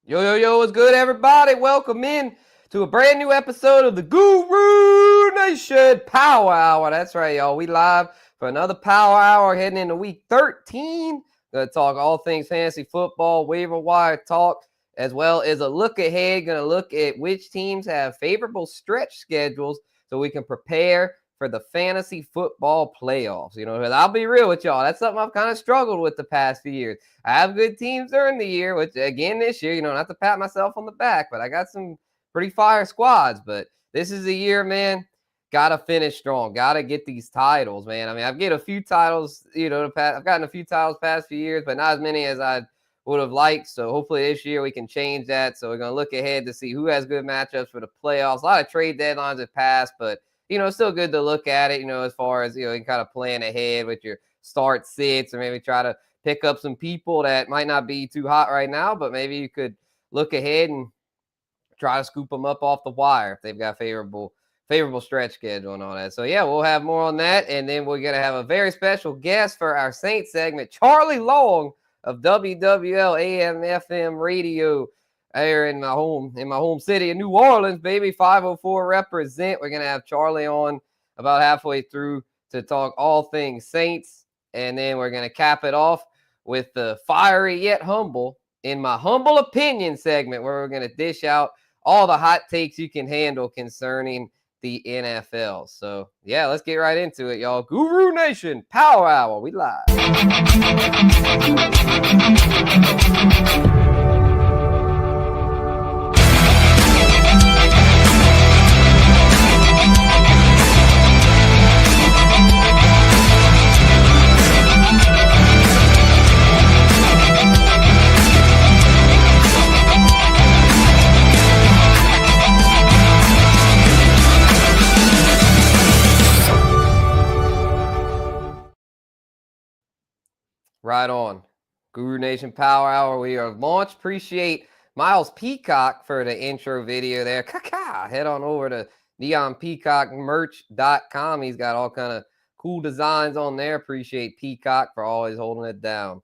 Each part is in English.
Yo, yo, yo, what's good, everybody? Welcome in to a brand new episode of the Guru Nation Power Hour. That's right, y'all. We live for another Power Hour heading into week 13. Going to talk all things fantasy football, waiver wire talk, as well as a look ahead. Going to look at which teams have favorable stretch schedules so we can prepare for the fantasy football playoffs. You know, I'll be real with y'all. That's something I've kind of struggled with the past few years. I have good teams during the year, which again this year, not to pat myself on the back, but I got some pretty fire squads. But this is the year, man. Gotta finish strong. Gotta get these titles, man. I mean, I've gotten a few titles past few years, but not as many as I would have liked. So hopefully this year we can change that. So we're gonna look ahead to see who has good matchups for the playoffs. A lot of trade deadlines have passed, but it's still good to look at it. As far as you can kind of plan ahead with your start sits, or maybe try to pick up some people that might not be too hot right now, but maybe you could look ahead and try to scoop them up off the wire if they've got favorable stretch schedule and all that. So yeah, we'll have more on that, and then we're gonna have a very special guest for our Saints segment, Charlie Long of WWL AM FM Radio here in my home city of New Orleans, baby. 504 represent. We're gonna have Charlie on about halfway through to talk all things Saints, and then we're gonna cap it off with the fiery yet humble, in my humble opinion segment, where we're going to dish out all the hot takes you can handle concerning the NFL. So, yeah, let's get right into it, y'all. Guru Nation Power Hour. We live. Right on. Guru Nation Power Hour. We are launched. Appreciate Miles Peacock for the intro video there. Head on over to neonpeacockmerch.com. He's got all kind of cool designs on there. Appreciate Peacock for always holding it down.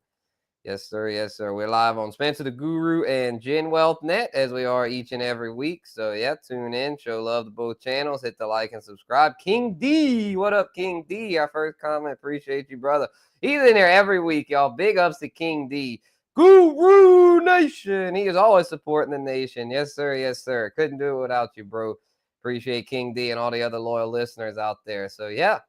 Yes, sir. Yes, sir. We're live on Spencer the Guru and Gen Wealth Net, as we are each and every week. So, yeah, tune in. Show love to both channels. Hit the like and subscribe. King D. What up, King D? Our first comment. Appreciate you, brother. He's in there every week, y'all. Big ups to King D. Guru Nation. He is always supporting the nation. Yes, sir. Yes, sir. Couldn't do it without you, bro. Appreciate King D and all the other loyal listeners out there. So, yeah.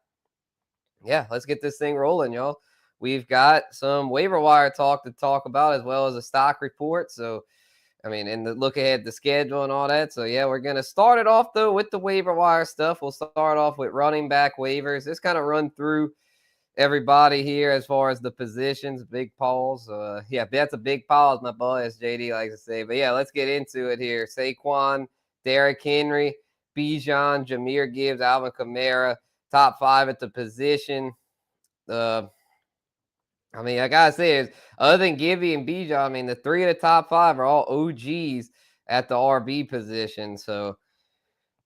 Yeah, let's get this thing rolling, y'all. We've got some waiver wire talk to talk about, as well as a stock report. So, I mean, and the look ahead, the schedule and all that. So, yeah, we're going to start it off, though, with the waiver wire stuff. We'll start off with running back waivers. Just kind of run through everybody here as far as the positions. Big pause. Yeah, that's a big pause, my boy, as JD likes to say. But, yeah, let's get into it here. Saquon, Derrick Henry, Bijan, Jahmyr Gibbs, Alvin Kamara, top 5 at the position. I mean, I gotta say, other than Gibby and Bijan, I mean, the 3 of the top 5 are all OGs at the RB position. So,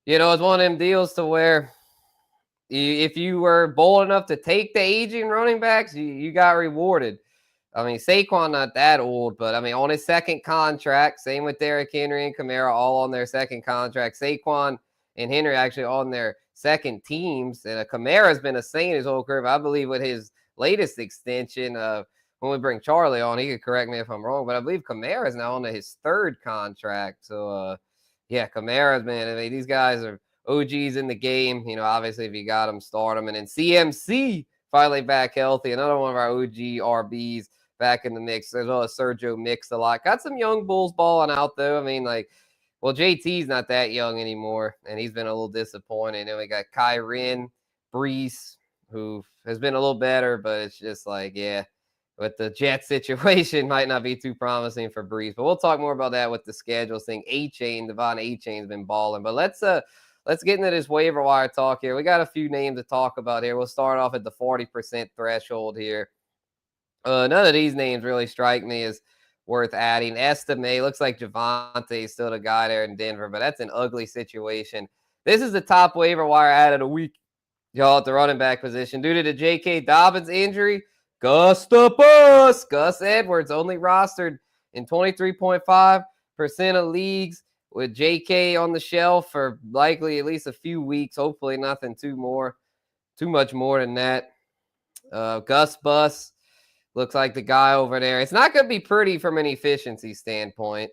it's one of them deals to where if you were bold enough to take the aging running backs, you got rewarded. I mean, Saquon not that old, but I mean, on his second contract, same with Derrick Henry and Kamara, all on their second contract. Saquon and Henry actually on their second teams, and Kamara's been a Saint his whole career. I believe with his latest extension, when we bring Charlie on, he could correct me if I'm wrong, but I believe Kamara is now on his third contract. So, yeah, Kamara's been, I mean, these guys are OGs in the game. Obviously, if you got them, start them. And then CMC finally back healthy, another one of our OG RBs back in the mix, as well as Sergio Mix-a-Lot. Got some young Bulls balling out, though. I mean, JT's not that young anymore, and he's been a little disappointing. And then we got Kyren, Brees, who has been a little better, but it's just with the Jets situation, might not be too promising for Brees. But we'll talk more about that with the schedule thing. Devon A-Chain's been balling. But let's get into this waiver wire talk here. We got a few names to talk about here. We'll start off at the 40% threshold here. None of these names really strike me as worth adding. Estime, looks like Javonte is still the guy there in Denver, but that's an ugly situation. This is the top waiver wire ad of the week, y'all, at the running back position. Due to the J.K. Dobbins injury, Gus Edwards only rostered in 23.5 of leagues with JK on the shelf for likely at least a few weeks. Hopefully nothing too much more than that. Gus Bus looks like the guy over there. It's not going to be pretty from an efficiency standpoint,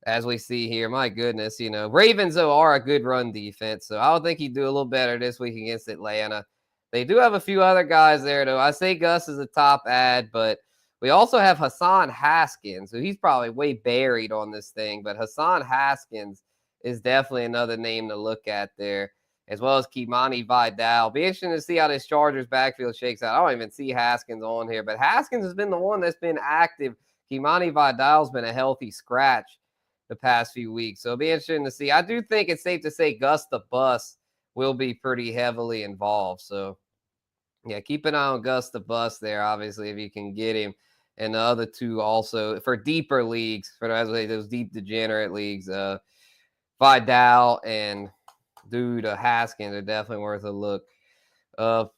as we see here. My goodness, Ravens, though, are a good run defense, so I would think he'd do a little better this week against Atlanta. They do have a few other guys there, though. I say Gus is a top ad, but we also have Hassan Haskins, so he's probably way buried on this thing, but Hassan Haskins is definitely another name to look at there, as well as Kimani Vidal. Be interesting to see how this Chargers backfield shakes out. I don't even see Haskins on here, but Haskins has been the one that's been active. Kimani Vidal's been a healthy scratch the past few weeks, so it'll be interesting to see. I do think it's safe to say Gus the Bus will be pretty heavily involved, so yeah, keep an eye on Gus the Bus there, obviously, if you can get him. And the other two also for deeper leagues, for those deep degenerate leagues, Vidal and Haskins are definitely worth a look.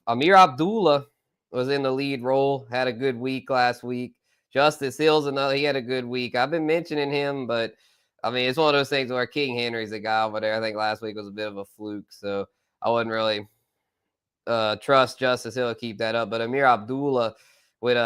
Amir Abdullah was in the lead role, had a good week last week. Justice Hill's he had a good week. I've been mentioning him, but I mean, it's one of those things where King Henry's a guy over there. I think last week was a bit of a fluke, so I wouldn't really trust Justice Hill to keep that up. But Amir Abdullah with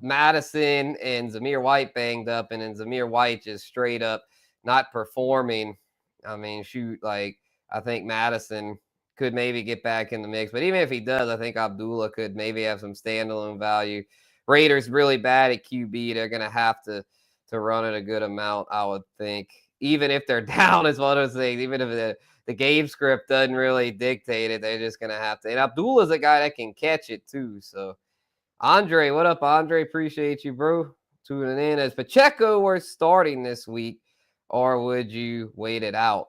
Madison and Zamir White banged up, and then Zamir White just straight up not performing. I mean, I think Madison could maybe get back in the mix. But even if he does, I think Abdullah could maybe have some standalone value. Raiders really bad at QB. They're going to have to run it a good amount, I would think. Even if they're down, is one of those things. Even if the game script doesn't really dictate it, they're just going to have to. And Abdullah's a guy that can catch it too. So, Andre, what up, Andre? Appreciate you, bro. Tuning in. Is Pacheco worth starting this week, or would you wait it out?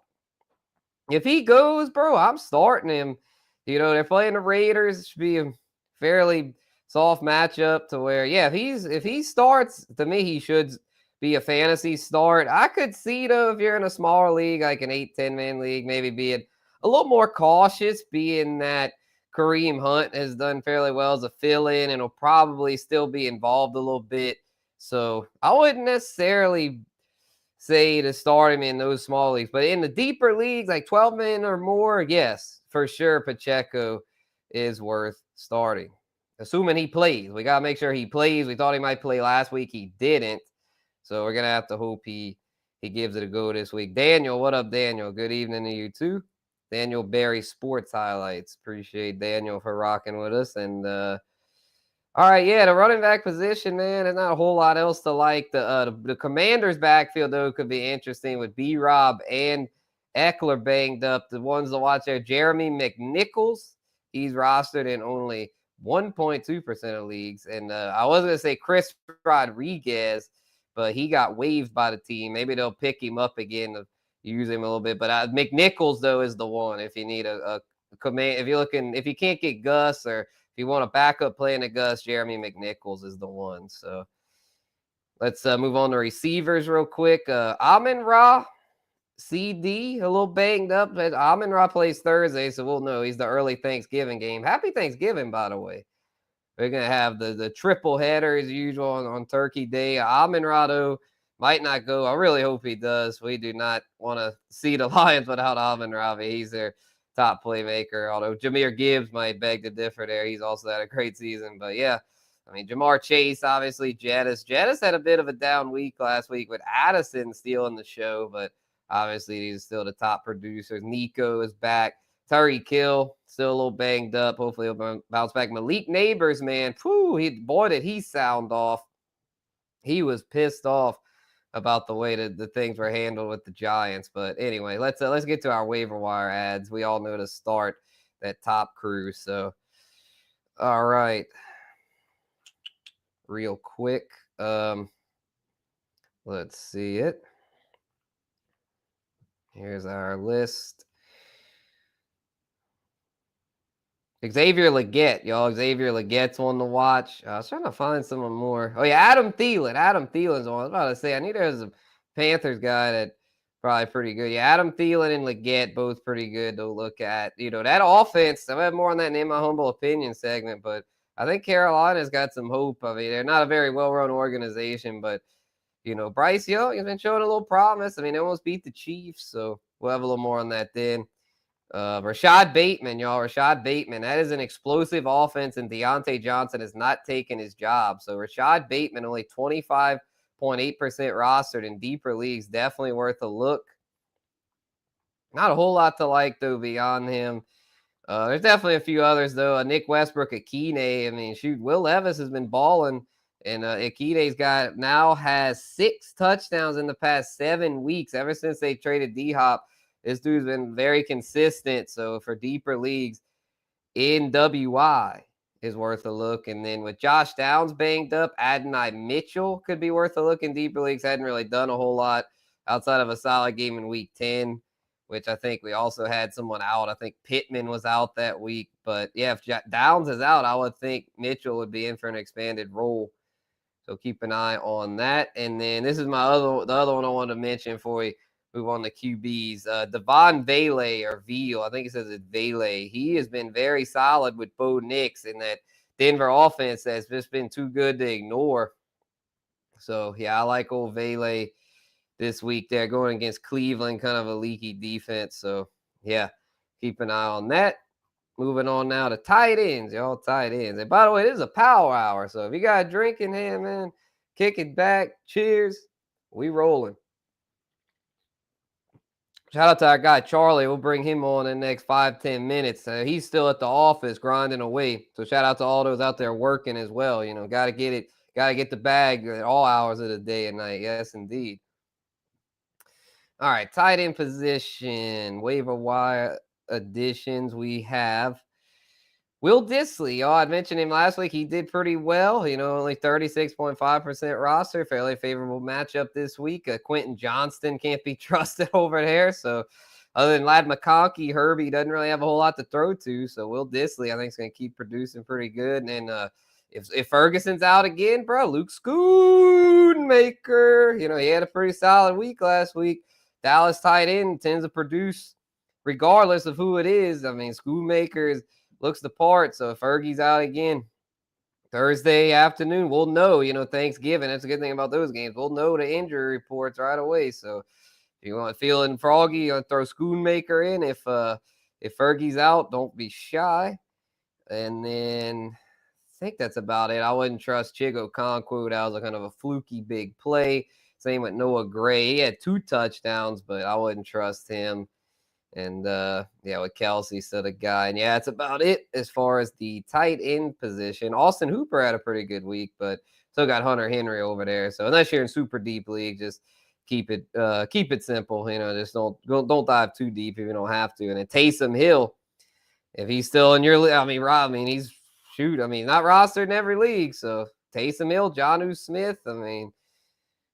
If he goes, bro, I'm starting him. They're playing the Raiders. It should be a fairly soft matchup to where, yeah, if he starts, to me, he should be a fantasy start. I could see, though, if you're in a smaller league, like an 8-10 man league, maybe being a little more cautious, being that Kareem Hunt has done fairly well as a fill-in and will probably still be involved a little bit. So I wouldn't necessarily say to start him in those small leagues. But in the deeper leagues, like 12 men or more, yes, for sure, Pacheco is worth starting. Assuming he plays. We got to make sure he plays. We thought he might play last week. He didn't. So we're going to have to hope he gives it a go this week. Daniel, what up, Daniel? Good evening to you, too. Daniel Berry Sports Highlights. Appreciate Daniel for rocking with us. And, all right, yeah, the running back position, man, there's not a whole lot else to like. The Commanders' backfield, though, could be interesting with B-Rob and Eckler banged up. The ones to watch there, Jeremy McNichols, he's rostered in only 1.2% of leagues. And I was going to say Chris Rodriguez, but he got waived by the team. Maybe they'll pick him up again to use him a little bit. But McNichols, though, is the one if you need a command. If you can't get Gus, or if you want a backup playing the Gus, Jeremy McNichols is the one. So let's move on to receivers real quick. Amon-Ra, CD, a little banged up. But Amon-Ra plays Thursday, so we'll know. He's the early Thanksgiving game. Happy Thanksgiving, by the way. We're going to have the triple header as usual on Turkey Day. Amon-Ra, though, might not go. I really hope he does. We do not want to see the Lions without Amon-Ra. He's their top playmaker, although Jahmyr Gibbs might beg to differ there. He's also had a great season. But, yeah, I mean, Jamar Chase, obviously, Jettis. Jettis had a bit of a down week last week with Addison stealing the show, but obviously he's still the top producer. Nico is back. Tyreek Hill, still a little banged up. Hopefully he'll bounce back. Malik Neighbors, man, boy, did he sound off. He was pissed off about the way that the things were handled with the Giants. But anyway, let's get to our waiver wire ads. We all know to start that top crew. So, all right, real quick, let's see it. Here's our list. Xavier Legette, y'all. Xavier Legette's one to watch. I was trying to find someone more. Oh, yeah, Adam Thielen. Adam Thielen's one. I was about to say, I knew there was a Panthers guy that probably pretty good. Yeah, Adam Thielen and Legette, both pretty good to look at. That offense, I've had more on that in my humble opinion segment, but I think Carolina's got some hope. I mean, they're not a very well-run organization, but Bryce Young has been showing a little promise. I mean, they almost beat the Chiefs, so we'll have a little more on that then. Rashad Bateman, y'all. Rashad Bateman. That is an explosive offense, and Deontay Johnson has not taken his job. So Rashad Bateman, only 25.8% rostered in deeper leagues. Definitely worth a look. Not a whole lot to like, though, beyond him. There's definitely a few others, though. Nick Westbrook, Akine. I mean, shoot, Will Levis has been balling, and Akine's now has 6 touchdowns in the past 7 weeks. Ever since they traded D-Hop, this dude's been very consistent. So for deeper leagues, NWI is worth a look. And then with Josh Downs banged up, Adonai Mitchell could be worth a look in deeper leagues. Hadn't really done a whole lot outside of a solid game in week 10. Which I think we also had someone out. I think Pittman was out that week. But, yeah, if Downs is out, I would think Mitchell would be in for an expanded role. So keep an eye on that. And then this is the other one I wanted to mention before we move on to QBs. Devon Vele, or Veal, I think it says it's Vele. He has been very solid with Bo Nix in that Denver offense that's just been too good to ignore. So, yeah, I like old Vele this week there, going against Cleveland, kind of a leaky defense. So, yeah, keep an eye on that. Moving on now to tight ends, y'all. Tight ends. And by the way, this is a power hour. So if you got a drink in hand, man, kick it back. Cheers. We rolling. Shout out to our guy, Charlie. We'll bring him on in the next 5-10 minutes. He's still at the office grinding away. So shout out to all those out there working as well. Got to get it. Got to get the bag at all hours of the day and night. Yes, indeed. All right, tight end position, waiver wire additions. We have Will Dissly. Oh, I mentioned him last week. He did pretty well. Only 36.5% roster. Fairly favorable matchup this week. Quentin Johnston can't be trusted over there. So other than Ladd McConkey, Herbie doesn't really have a whole lot to throw to. So Will Dissly, I think, is going to keep producing pretty good. And then if Ferguson's out again, bro, Luke Schoonmaker, he had a pretty solid week last week. Dallas tight end tends to produce regardless of who it is. I mean, Schoonmaker looks the part. So if Fergie's out again Thursday afternoon, we'll know, Thanksgiving. That's a good thing about those games. We'll know the injury reports right away. So if you want feeling froggy, you want to throw Schoonmaker in. If Fergie's out, don't be shy. And then I think that's about it. I wouldn't trust Chigo Okonkwo. That was a kind of a fluky big play. Same with Noah Gray. He had 2 touchdowns, but I wouldn't trust him. And, with Kelsey, still the guy. And, yeah, that's about it as far as the tight end position. Austin Hooper had a pretty good week, but still got Hunter Henry over there. So unless you're in super deep league, just keep it simple. Just don't dive too deep if you don't have to. And then Taysom Hill, if he's still in your league, he's not rostered in every league. So Taysom Hill, Jonnu Smith,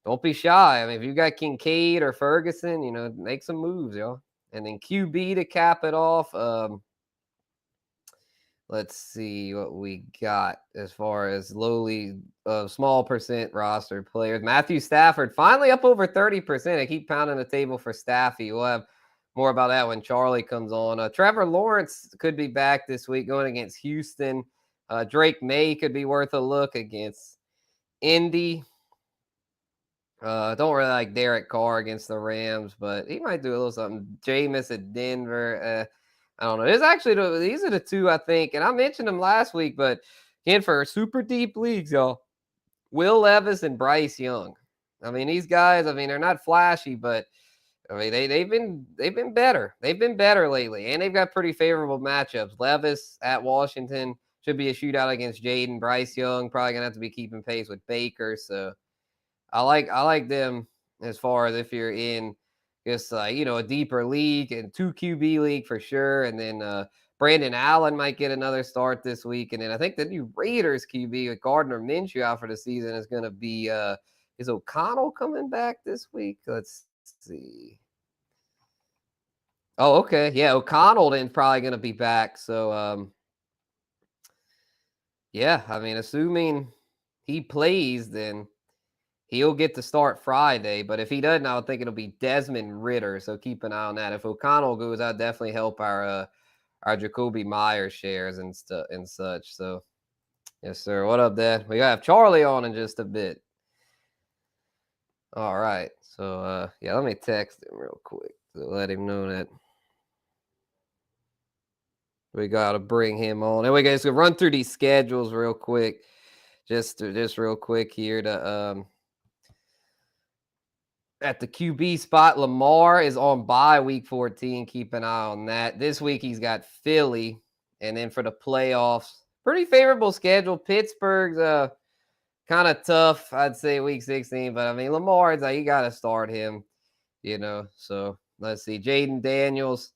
don't be shy. If you got Kincaid or Ferguson, make some moves, y'all. And then QB to cap it off. Let's see what we got as far as small percent roster players. Matthew Stafford finally up over 30%. I keep pounding the table for Staffy. We'll have more about that when Charlie comes on. Trevor Lawrence could be back this week going against Houston. Drake May could be worth a look against Indy. Don't really like Derek Carr against the Rams, but he might do a little something. Jameis at Denver. I don't know. These are the two, I think, and I mentioned them last week, but again, for super deep leagues, y'all, Will Levis and Bryce Young. These guys, they're not flashy, but they've been better. They've been better lately, and they've got pretty favorable matchups. Levis at Washington should be a shootout against Jaden. Bryce Young probably gonna have to be keeping pace with Baker, so I like them as far as if you're in just a deeper league and 2 QB league for sure. And then Brandon Allen might get another start this week. And then I think the new Raiders QB with Gardner Minshew out for the season is going to be is O'Connell coming back this week? Let's see. Oh, okay. Yeah, O'Connell then probably going to be back. So assuming he plays, then he'll get to start Friday, but if he doesn't, I would think it'll be Desmond Ridder. So keep an eye on that. If O'Connell goes, that'd definitely help our Jacoby Myers shares and such. So yes, sir. What up, Dad? We have Charlie on in just a bit. All right. So, yeah, let me text him real quick to let him know that we got to bring him on. And we guys gonna run through these schedules real quick. Just real quick here to at the QB spot, Lamar is on bye week 14. Keep an eye on that. This week he's got Philly, and then for the playoffs, pretty favorable schedule. Pittsburgh's kind of tough, I'd say week 16, but I mean Lamar's you got to start him, So let's see. Jaden Daniels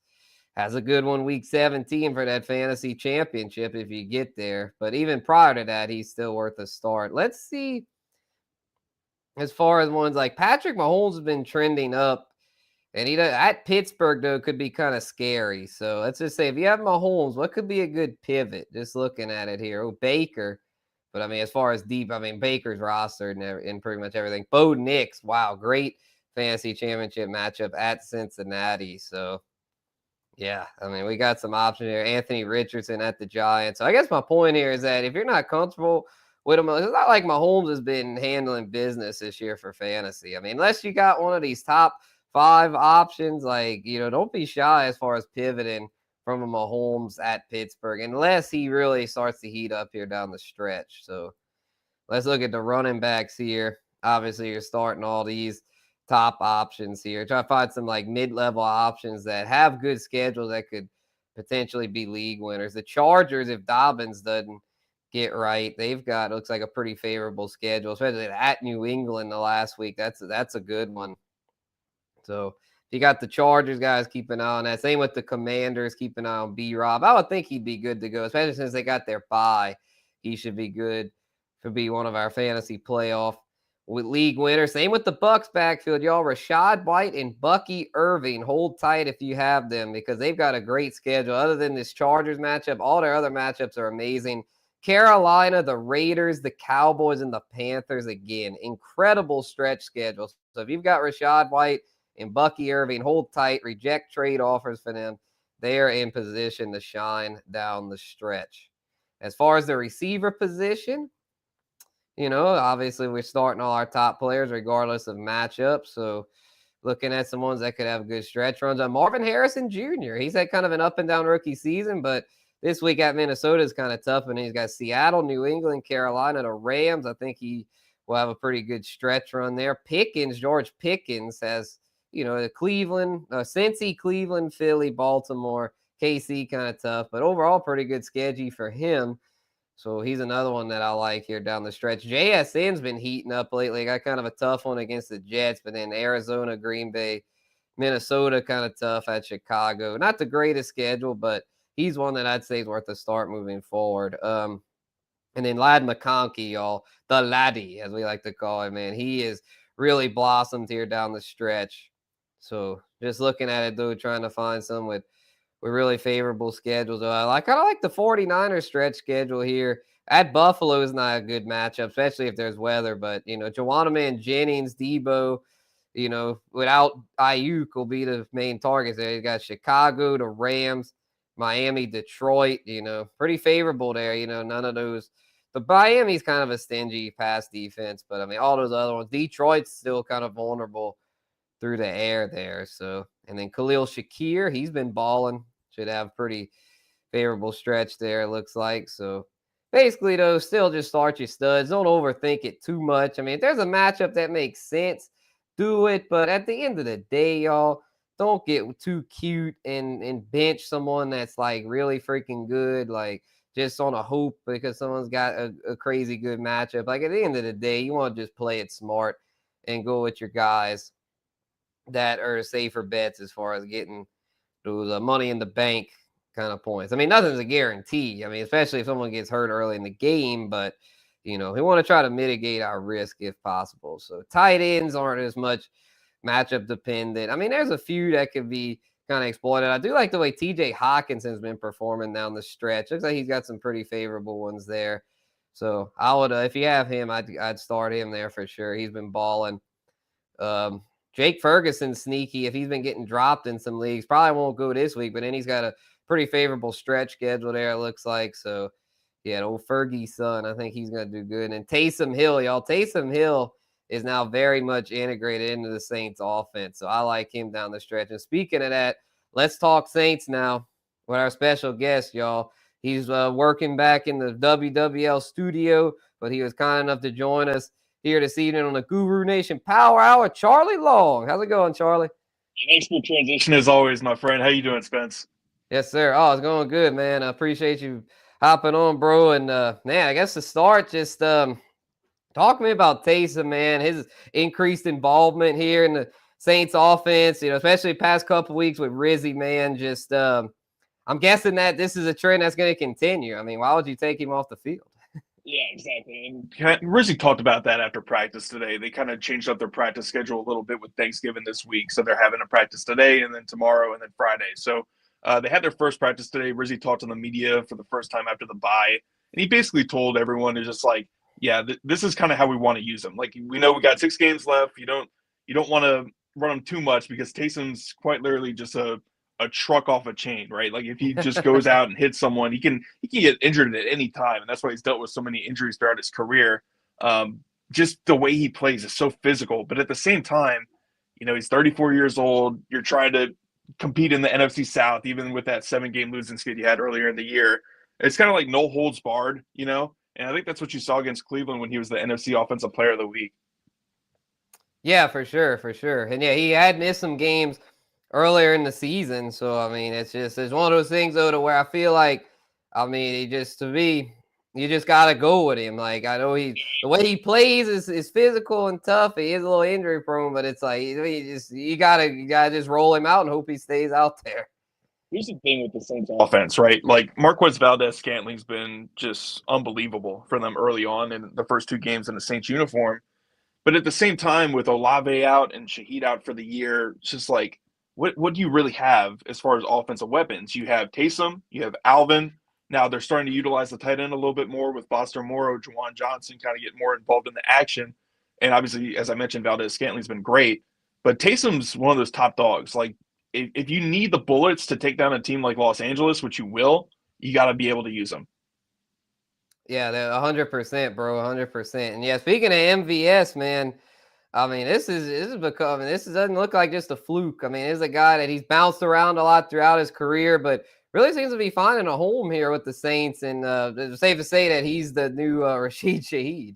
has a good one week 17 for that fantasy championship if you get there. But even prior to that, he's still worth a start. Let's see. As far as ones like Patrick Mahomes has been trending up, and he at Pittsburgh though could be kind of scary. So let's just say if you have Mahomes, what could be a good pivot? Just looking at it here. Oh, Baker, but I mean as far as deep, I mean Baker's rostered in pretty much everything. Bo Nix, wow, great fantasy championship matchup at Cincinnati. So yeah, I mean we got some options here. Anthony Richardson at the Giants. So I guess my point here is that if you're not comfortable with him, it's not like Mahomes has been handling business this year for fantasy. I mean, unless you got one of these top 5 options, don't be shy as far as pivoting from a Mahomes at Pittsburgh, unless he really starts to heat up here down the stretch. So let's look at the running backs here. Obviously, you're starting all these top options here. Try to find some like mid-level options that have good schedules that could potentially be league winners. The Chargers, if Dobbins doesn't get right, they've got looks like a pretty favorable schedule, especially at New England the last week. That's a good one. So if you got the Chargers, guys, keep an eye on that. Same with the Commanders, keep an eye on B-Rob. I would think he'd be good to go, especially since they got their bye. He should be good to be one of our fantasy playoff with league winners. Same with the Bucks backfield, y'all. Rachaad White and Bucky Irving. Hold tight if you have them because they've got a great schedule. Other than this Chargers matchup, all their other matchups are amazing. Carolina, the Raiders, the Cowboys, and the Panthers again. Incredible stretch schedules. So if you've got Rachaad White and Bucky Irving, hold tight, reject trade offers for them. They are in position to shine down the stretch. As far as the receiver position, obviously we're starting all our top players regardless of matchup. So looking at some ones that could have good stretch runs. Marvin Harrison Jr., he's had kind of an up and down rookie season, but this week at Minnesota is kind of tough. And he's got Seattle, New England, Carolina, the Rams. I think he will have a pretty good stretch run there. George Pickens has, the Cleveland, Cincy, Cleveland, Philly, Baltimore, KC kind of tough, but overall pretty good schedule for him. So he's another one that I like here down the stretch. JSN's been heating up lately. Got kind of a tough one against the Jets, but then Arizona, Green Bay, Minnesota kind of tough at Chicago. Not the greatest schedule, but he's one that I'd say is worth a start moving forward. And then Ladd McConkey, y'all, the laddie, as we like to call him, man. He is really blossomed here down the stretch. So just looking at it, though, trying to find some with really favorable schedules. I kind of like the 49ers stretch schedule here. At Buffalo is not a good matchup, especially if there's weather. But, Joanna Jennings, Debo, without Ayuk will be the main targets there. You got Chicago, the Rams, Miami, Detroit, pretty favorable there. None of those. The Miami's kind of a stingy pass defense, but I mean, all those other ones. Detroit's still kind of vulnerable through the air there. So, and then Khalil Shakir, he's been balling. Should have pretty favorable stretch there, it looks like. So basically, though, still just start your studs. Don't overthink it too much. I mean, if there's a matchup that makes sense, do it. But at the end of the day, y'all, don't get too cute and bench someone that's like really freaking good, like just on a hoop because someone's got a crazy good matchup. Like at the end of the day, you want to just play it smart and go with your guys that are safer bets as far as getting those money in the bank kind of points. I mean, nothing's a guarantee. I mean, especially if someone gets hurt early in the game, but we want to try to mitigate our risk if possible. So tight ends aren't as much matchup dependent. I mean, there's a few that could be kind of exploited. I do like the way TJ Hawkinson's been performing down the stretch. Looks like he's got some pretty favorable ones there. So I would, if you have him, I'd start him there for sure. He's been balling. Jake Ferguson's sneaky. If he's been getting dropped in some leagues, probably won't go this week, but then he's got a pretty favorable stretch schedule there, it looks like. So, yeah, old Fergie's son, I think he's going to do good. And Taysom Hill, y'all. Taysom Hill is now very much integrated into the Saints offense. So I like him down the stretch. And speaking of that, let's talk Saints now with our special guest, y'all. He's working back in the WWL studio, but he was kind enough to join us here this evening on the Guru Nation Power Hour. Charlie Long. How's it going, Charlie? Thanks for the transition as always, my friend. How you doing, Spence? Yes, sir. Oh, it's going good, man. I appreciate you hopping on, bro. And man, I guess to start, just talk to me about Taysom, man. His increased involvement here in the Saints offense, especially the past couple weeks with Rizzy, man. Just I'm guessing that this is a trend that's going to continue. I mean, why would you take him off the field? Yeah, exactly. And Rizzy talked about that after practice today. They kind of changed up their practice schedule a little bit with Thanksgiving this week. So they're having a practice today and then tomorrow and then Friday. So they had their first practice today. Rizzy talked to the media for the first time after the bye. And he basically told everyone to just like, yeah, this is kind of how we want to use them. Like, we know we got 6 games left. You don't want to run them too much because Taysom's quite literally just a truck off a chain, right? Like if he just goes out and hits someone, he can get injured at any time, and that's why he's dealt with so many injuries throughout his career. Just the way he plays is so physical, but at the same time, he's 34 years old. You're trying to compete in the NFC South, even with that 7-game losing skid you had earlier in the year. It's kind of like no holds barred, and I think that's what you saw against Cleveland when he was the NFC Offensive Player of the Week. Yeah, for sure, for sure. And yeah, he had missed some games earlier in the season. So I mean, it's one of those things though to where I feel like, I mean, you just gotta go with him. Like I know the way he plays is physical and tough. He is a little injury prone, but it's like you gotta just roll him out and hope he stays out there. Here's the thing with the Saints offense, right? Like Marquez Valdez-Scantling's been just unbelievable for them early on in the first 2 games in the Saints uniform. But at the same time, with Olave out and Shaheed out for the year, it's just like, what do you really have as far as offensive weapons? You have Taysom, you have Alvin. Now they're starting to utilize the tight end a little bit more with Foster Moreau, Juwan Johnson kind of get more involved in the action. And obviously, as I mentioned, Valdez-Scantling's been great. But Taysom's one of those top dogs. Like, if you need the bullets to take down a team like Los Angeles, which you will, you got to be able to use them. Yeah, 100%, bro, 100%. And yeah, speaking of MVS, man, I mean, this doesn't look like just a fluke. I mean, this is a guy that he's bounced around a lot throughout his career, but really seems to be finding a home here with the Saints. And it's safe to say that he's the new Rashid Shaheed.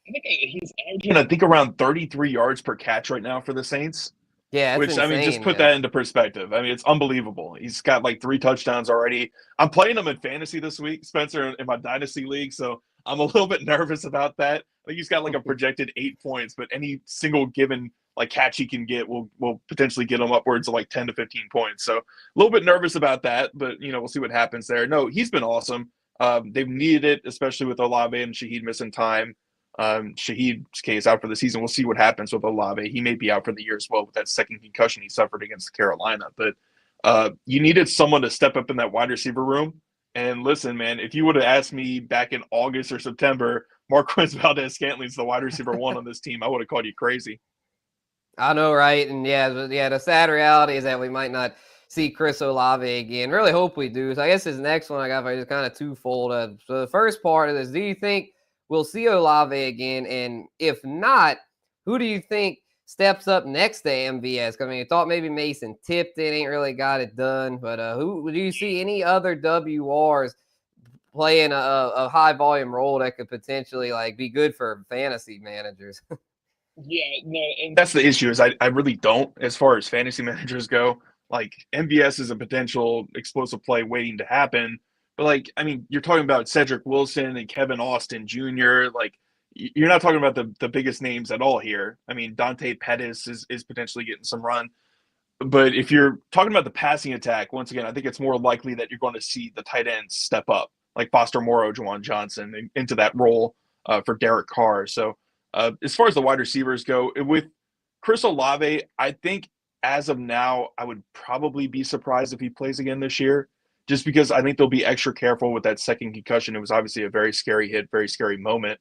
I think he's averaging, around 33 yards per catch right now for the Saints. Yeah, Which, insane, I mean, just put that into perspective. I mean, it's unbelievable. He's got like 3 touchdowns already. I'm playing him in fantasy this week, Spencer, in my dynasty league, so I'm a little bit nervous about that. I think he's got like a projected 8 points, but any single given like catch he can get will potentially get him upwards of like 10 to 15 points. So a little bit nervous about that, but we'll see what happens there. No, he's been awesome. They've needed it, especially with Olave and Shaheed missing time. Shaheed's case out for the season. We'll see what happens with Olave. He may be out for the year as well with that second concussion he suffered against Carolina. But you needed someone to step up in that wide receiver room. And listen, man, if you would have asked me back in August or September, Marquez Valdez-Scantling's the wide receiver 1 on this team, I would have called you crazy. I know, right? And yeah, the sad reality is that we might not see Chris Olave again. Really hope we do. So I guess his next one I got is kind of twofold. So the first part of this, do you think we'll see Olave again? And if not, who do you think steps up next to MVS? I mean, I thought maybe Mason Tipton ain't really got it done, but who do you see any other WRs playing a high volume role that could potentially like be good for fantasy managers? Yeah, no, and that's the issue is I really don't as far as fantasy managers go. Like MVS is a potential explosive play waiting to happen. But like, I mean, you're talking about Cedric Wilson and Kevin Austin Jr. Like, you're not talking about the biggest names at all here. I mean, Dante Pettis is potentially getting some run. But if you're talking about the passing attack, once again, I think it's more likely that you're going to see the tight ends step up, like Foster Moreau, Juwan Johnson, into that role for Derek Carr. So as far as the wide receivers go, with Chris Olave, I think as of now, I would probably be surprised if he plays again this year, just because I think they'll be extra careful with that second concussion. It was obviously a very scary hit, very scary moment.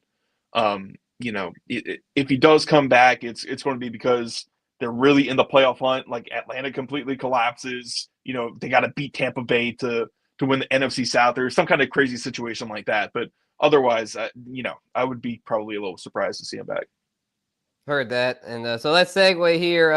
If he does come back, it's going to be because they're really in the playoff hunt. Like Atlanta completely collapses. They got to beat Tampa Bay to win the NFC South or some kind of crazy situation like that. But otherwise, I would be probably a little surprised to see him back. Heard that. And so let's segue here.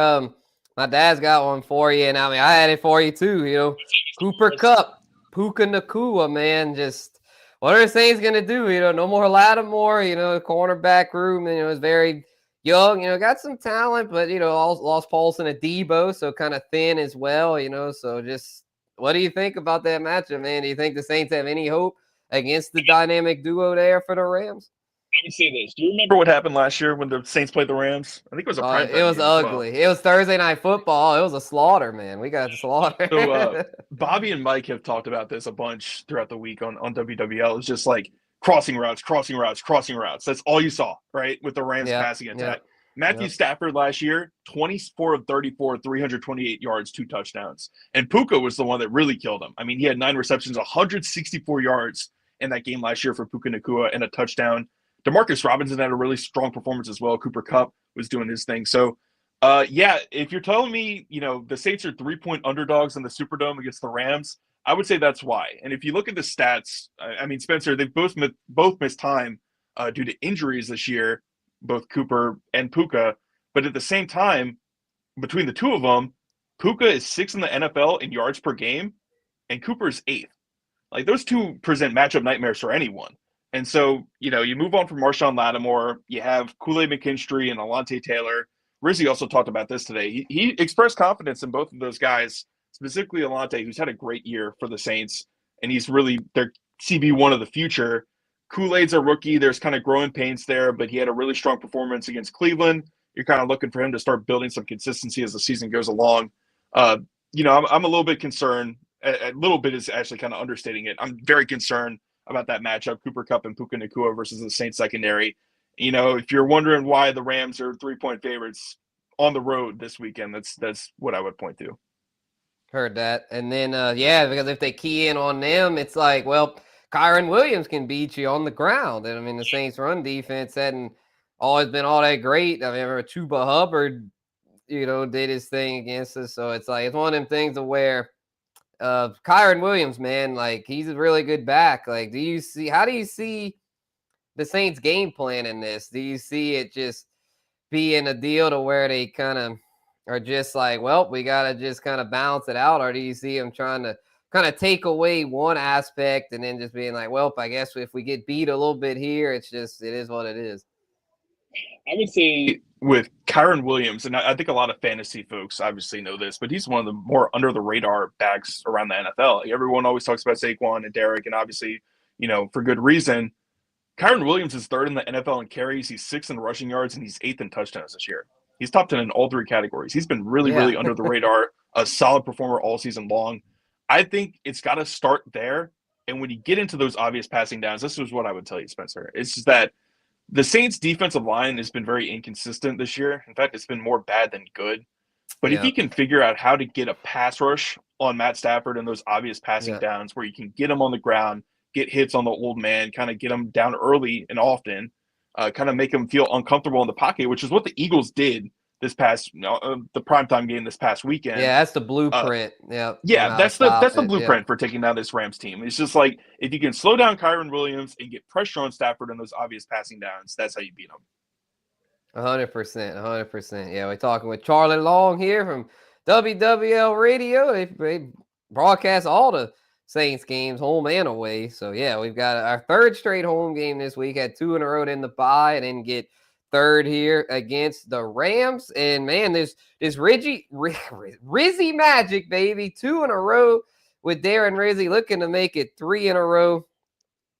My dad's got one for you, and I mean, I had it for you too. Cooper Cup, Puka Nakua, man, just what are the Saints gonna do? No more Lattimore. Cornerback room. Is very young. Got some talent, but lost Paulson and Debo, so kind of thin as well. So just what do you think about that matchup, man? Do you think the Saints have any hope against the dynamic duo there for the Rams? I would say this. Do you remember what happened last year when the Saints played the Rams? I think it was a primetime It was game as ugly. well. It was Thursday Night Football. It was a slaughter, man. We got slaughter. So Bobby and Mike have talked about this a bunch throughout the week on WWL. It's just like crossing routes, crossing routes, crossing routes. That's all you saw, right, with the Rams Yep, passing attack. yep, Matthew yep. Stafford last year, 24 of 34, 328 yards, 2 touchdowns. And Puka was the one that really killed him. I mean, he had 9 receptions, 164 yards in that game last year for Puka Nakua and a touchdown. Demarcus Robinson had a really strong performance as well. Cooper Kupp was doing his thing. So, yeah, if you're telling me, the Saints are 3-point underdogs in the Superdome against the Rams, I would say that's why. And if you look at the stats, I mean, Spencer, they've both missed time due to injuries this year, both Cooper and Puka. But at the same time, between the two of them, Puka is 6th in the NFL in yards per game, and Cooper's 8th. Like, those two present matchup nightmares for anyone. And so, you move on from Marshawn Lattimore. You have Kool-Aid McKinstry and Alontae Taylor. Rizzi also talked about this today. He expressed confidence in both of those guys, specifically Alontae, who's had a great year for the Saints, and he's really their CB1 of the future. Kool-Aid's a rookie. There's kind of growing pains there, but he had a really strong performance against Cleveland. You're kind of looking for him to start building some consistency as the season goes along. I'm a little bit concerned. A little bit is actually kind of understating it. I'm very concerned about that matchup, Cooper Kupp and Puka Nakua versus the Saints secondary. If you're wondering why the Rams are 3-point favorites on the road this weekend, that's what I would point to. Heard that. And then, because if they key in on them, it's like, well, Kyron Williams can beat you on the ground. And I mean, the Saints' run defense hadn't always been all that great. I mean, Chuba Hubbard, did his thing against us. So it's like, it's one of them things of where Kyron Williams, man, like, he's a really good back. Like, how do you see the Saints game plan in this? Do you see it just being a deal to where they kind of are just like, well, we got to just kind of balance it out? Or do you see them trying to kind of take away one aspect and then just being like, well, I guess if we get beat a little bit here, it is what it is? I would say with Kyron Williams, and I think a lot of fantasy folks obviously know this, but he's one of the more under the radar backs around the NFL. Everyone always talks about Saquon and Derek, and obviously, for good reason. Kyron Williams is 3rd in the NFL in carries. He's 6th in rushing yards, and he's 8th in touchdowns this year. He's top 10 in all 3 categories. He's been really, really under the radar, a solid performer all season long. I think it's got to start there. And when you get into those obvious passing downs, this is what I would tell you, Spencer. It's just that the Saints' defensive line has been very inconsistent this year. In fact, it's been more bad than good. But if you can figure out how to get a pass rush on Matt Stafford and those obvious passing downs where you can get him on the ground, get hits on the old man, kind of get him down early and often, kind of make him feel uncomfortable in the pocket, which is what the Eagles did this past, the primetime game this past weekend. Yeah, that's the blueprint. That's the blueprint for taking down this Rams team. It's just like, if you can slow down Kyron Williams and get pressure on Stafford and those obvious passing downs, that's how you beat them. 100%. Yeah, we're talking with Charlie Long here from WWL Radio. They broadcast all the Saints games, home and away. So, yeah, we've got our 3rd straight home game this week. Had 2 in a row in the bye and then get 3rd here against the Rams. And, man, there's this Rizzy magic, baby. 2 in a row with Darren Rizzi, looking to make it 3 in a row.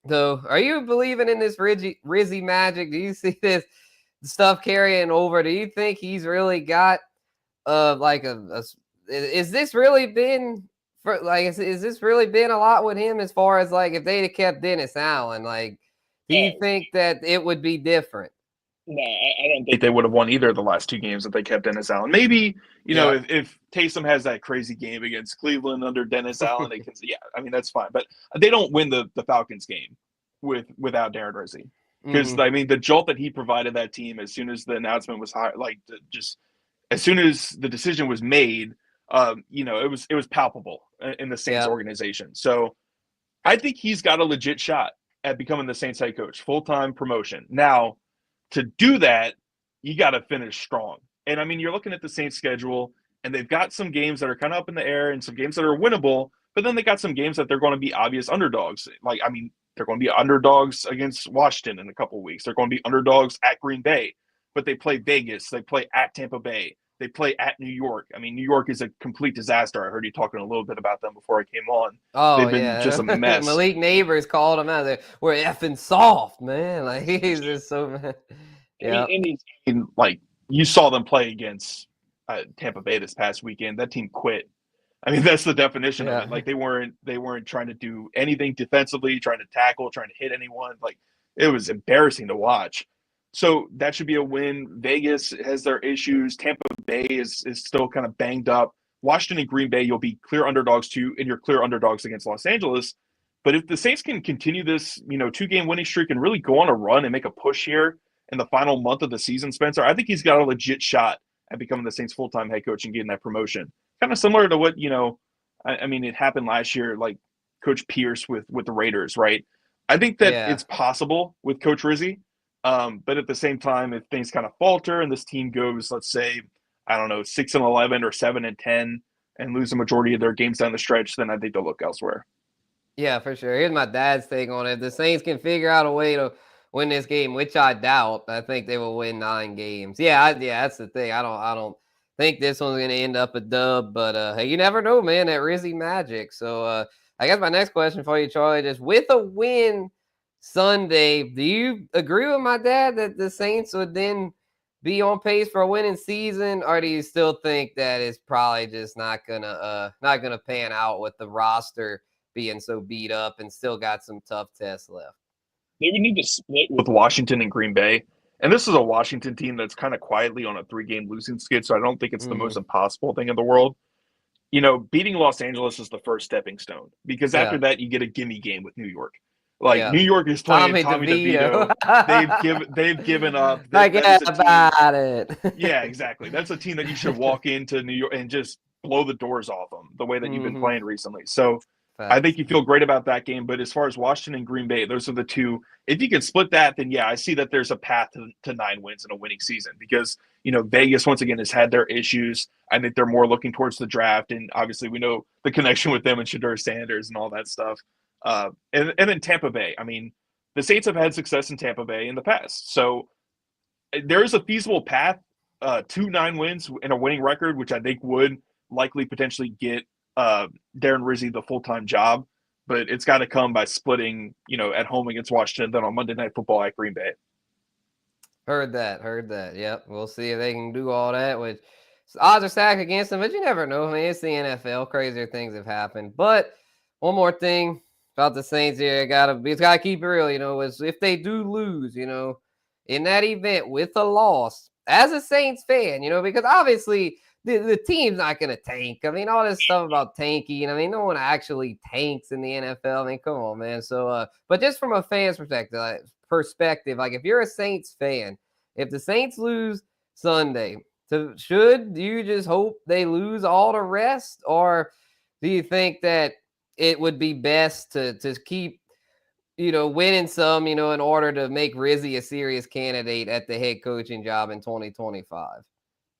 So, are you believing in this Rizzy magic? Do you see this stuff carrying over? Do you think he's really got is this really been is this really been a lot with him as far as like if they'd have kept Dennis Allen? Like, do you think that it would be different? No, I don't think they would have won either of the last 2 games if they kept Dennis Allen. Maybe, if Taysom has that crazy game against Cleveland under Dennis Allen, they can, I mean, that's fine. But they don't win the Falcons game without Darren Rizzi. Because, I mean, the jolt that he provided that team as soon as the announcement was just as soon as the decision was made, it was palpable in the Saints organization. So I think he's got a legit shot at becoming the Saints head coach, full-time promotion. Now, to do that, you got to finish strong. And I mean, you're looking at the Saints schedule, and they've got some games that are kind of up in the air and some games that are winnable, but then they got some games that they're going to be obvious underdogs. Like, I mean, they're going to be underdogs against Washington in a couple of weeks. They're going to be underdogs at Green Bay, but they play Vegas. They play at Tampa Bay. They play at New York. I mean, New York is a complete disaster. I heard you talking a little bit about them before I came on. Oh They've been just yeah, a mess. Malik Neighbors called him out. There, we're effing soft, man. Like he's just so. Yeah, And like you saw them play against Tampa Bay this past weekend. That team quit. I mean, that's the definition of it. yeah. Like they weren't trying to do anything defensively, trying to tackle, trying to hit anyone. Like it was embarrassing to watch. So that should be a win. Vegas has their issues. Tampa Bay is still kind of banged up. Washington and Green Bay, you'll be clear underdogs too, and you're clear underdogs against Los Angeles. But if the Saints can continue this, 2-game winning streak and really go on a run and make a push here in the final month of the season, Spencer, I think he's got a legit shot at becoming the Saints full-time head coach and getting that promotion. Kind of similar to what, I mean, it happened last year, like Coach Pierce with the Raiders, right? I think that Yeah. it's possible with Coach Rizzi. But at the same time, if things kind of falter and this team goes, let's say, I don't know, 6-11 or 7-10 and lose the majority of their games down the stretch, then I think they'll look elsewhere. Yeah, for sure. Here's my dad's take on it. If the Saints can figure out a way to win this game, which I doubt, I think they will win 9 games. Yeah, that's the thing. I don't think this one's gonna end up a dub, but hey, you never know, man. That Rizzy magic. So I guess my next question for you, Charlie, just with a win Sunday, do you agree with my dad that the Saints would then be on pace for a winning season, or do you still think that it's probably just not gonna pan out with the roster being so beat up and still got some tough tests left? They would need to split with Washington and Green Bay. And this is a Washington team that's kind of quietly on a 3-game losing skid, so I don't think it's the most impossible thing in the world. Beating Los Angeles is the first stepping stone because after Yeah. that you get a gimme game with New York. Like Yeah. New York is playing Tommy Tommy DeVito. DeVito. They've given up. That Forget is a team. about it. Yeah, exactly. That's a team that you should walk into New York and just blow the doors off them the way that you've been playing recently. So I Facts. think you feel great about that game. But as far as Washington and Green Bay, those are the two. If you can split that, then yeah, I see that there's a path to 9 wins in a winning season because, Vegas once again has had their issues. I think they're more looking towards the draft. And obviously we know the connection with them and Shedeur Sanders and all that stuff. And then Tampa Bay. I mean, the Saints have had success in Tampa Bay in the past. So there is a feasible path to 9 wins and a winning record, which I think would likely potentially get Darren Rizzi the full-time job, but it's got to come by splitting, at home against Washington, then on Monday Night Football at Green Bay. Heard that. Yep. We'll see if they can do all that, which odds are stacked against them, but you never know. I mean, it's the NFL. Crazier things have happened. But one more thing about the Saints here, it's gotta keep it real, is if they do lose, in that event with a loss, as a Saints fan, because obviously the team's not going to tank. I mean, all this stuff about tanking, I mean, no one actually tanks in the NFL. I mean, come on, man. So, but just from a fan's perspective, like if you're a Saints fan, if the Saints lose Sunday, should you just hope they lose all the rest, or do you think that it would be best to keep winning some, in order to make Rizzi a serious candidate at the head coaching job in 2025?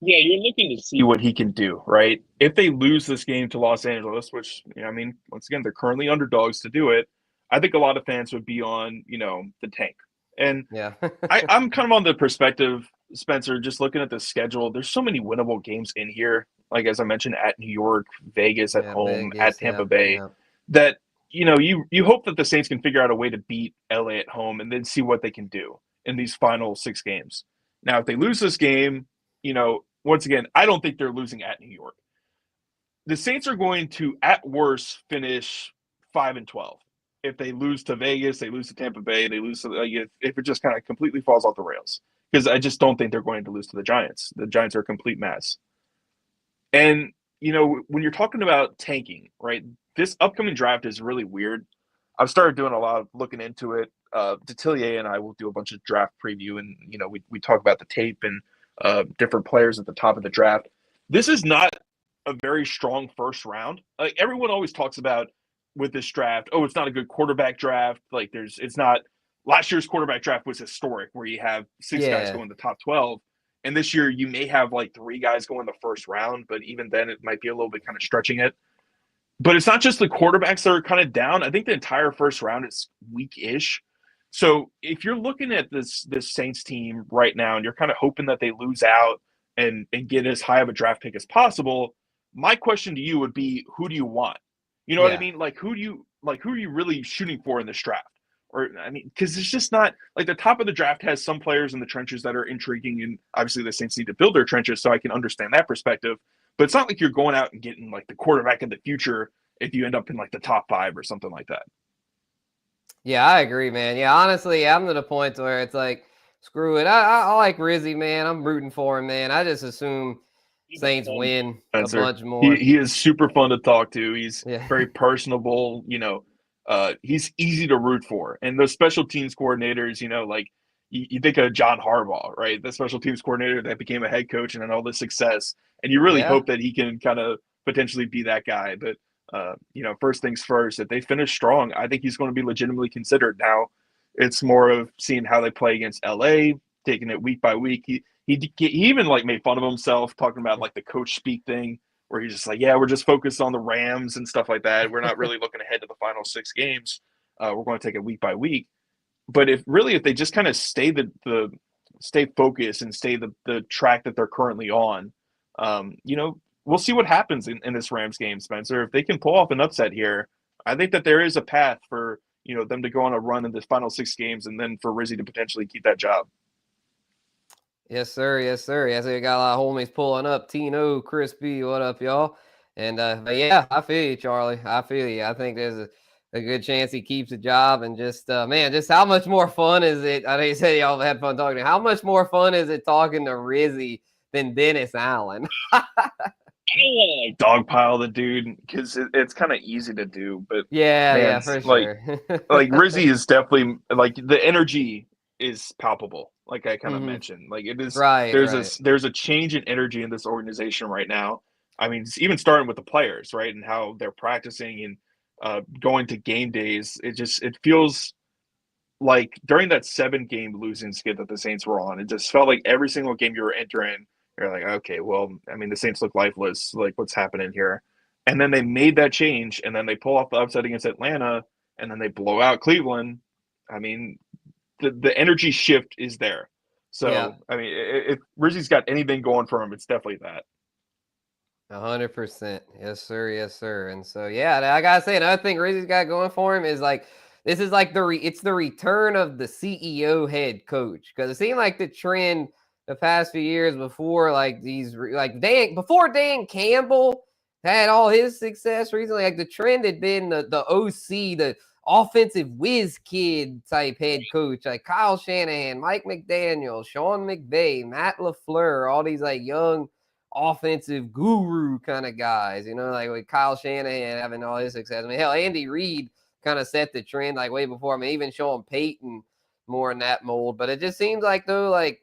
Yeah, you're looking to see what he can do, right? If they lose this game to Los Angeles, which, I mean, once again, they're currently underdogs to do it, I think a lot of fans would be on, the tank. And yeah, I'm kind of on the perspective, Spencer, just looking at the schedule, there's so many winnable games in here. Like, as I mentioned, at New York, Vegas at home, Vegas, at Tampa Bay, that you hope that the Saints can figure out a way to beat LA at home and then see what they can do in these final 6 games. Now, if they lose this game, once again, I don't think they're losing at New York. The Saints are going to, at worst, finish 5-12. If they lose to Vegas, they lose to Tampa Bay, they lose to if it just kind of completely falls off the rails. Because I just don't think they're going to lose to the Giants. The Giants are a complete mess. And, when you're talking about tanking, right, this upcoming draft is really weird. I've started doing a lot of looking into it. Detillier and I will do a bunch of draft preview, and, we talk about the tape and different players at the top of the draft. This is not a very strong first round. Like everyone always talks about with this draft, oh, it's not a good quarterback draft. Like it's not last year's quarterback draft was historic where you have 6 guys going in the top 12. And this year, you may have like 3 guys go in the first round, but even then, it might be a little bit kind of stretching it. But it's not just the quarterbacks that are kind of down. I think the entire first round is weak-ish. So if you're looking at this Saints team right now and you're kind of hoping that they lose out and get as high of a draft pick as possible, my question to you would be, who do you want? You know what I mean? Like who are you really shooting for in this draft? Or I mean, because it's just not like the top of the draft has some players in the trenches that are intriguing, and obviously the Saints need to build their trenches, so I can understand that perspective. But it's not like you're going out and getting like the quarterback of the future if you end up in like the top 5 or something like that. Yeah, I agree, man. Yeah, honestly, I'm to the point where it's like, screw it. I like Rizzy, man. I'm rooting for him, man. I just assume Saints win a bunch more. He is super fun to talk to. He's Yeah. very personable. He's easy to root for. And those special teams coordinators, like you think of John Harbaugh, right? The special teams coordinator that became a head coach and had all this success. And you really hope that he can kind of potentially be that guy. But first things first, if they finish strong, I think he's going to be legitimately considered. Now, it's more of seeing how they play against LA, taking it week by week. He even like made fun of himself talking about like the coach speak thing where he's just like, yeah, we're just focused on the Rams and stuff like that. We're not really looking ahead to the final 6 games. We're going to take it week by week. But if they just kind of stay stay focused and stay the track that they're currently on, we'll see what happens in this Rams game, Spencer. If they can pull off an upset here, I think that there is a path for them to go on a run in the final 6 games, and then for Rizzy to potentially keep that job. Yes, sir. Yes, sir. Yes, we got a lot of homies pulling up. Tino, Crispy, what up, y'all? And but yeah, I feel you, Charlie. I feel you. I think there's a good chance he keeps a job. And just man, just how much more fun is it? I know you said y'all had fun talking. How much more fun is it talking to Rizzy than Dennis Allen? I don't want to like dogpile the dude because it's kind of easy to do, but yeah, for like, sure. like Rizzy is definitely like the energy is palpable. Like I kind of mentioned, like it is. Right. There's a change in energy in this organization right now. I mean, even starting with the players, right, and how they're practicing and going to game days. It feels like during that 7-game losing skid that the Saints were on, it just felt like every single game you were entering, you're like, okay, well, I mean, the Saints look lifeless. Like, what's happening here? And then they made that change, and then they pull off the upset against Atlanta, and then they blow out Cleveland. I mean, the energy shift is there. So, I mean, if Rizzy's got anything going for him, it's definitely that. 100%. Yes, sir. Yes, sir. And so, yeah, I gotta say, another thing Rizzy's got going for him is like, this is like it's the return of the CEO head coach, because it seemed like the trend the past few years before, like before Dan Campbell had all his success recently, like the trend had been the OC, the offensive whiz kid type head coach, like Kyle Shanahan, Mike McDaniel, Sean McVay, Matt LaFleur, all these like young offensive guru kind of guys, like with Kyle Shanahan having all his success. I mean, hell, Andy Reid kind of set the trend like way before. I mean, even Sean Payton more in that mold. But it just seems like, though, like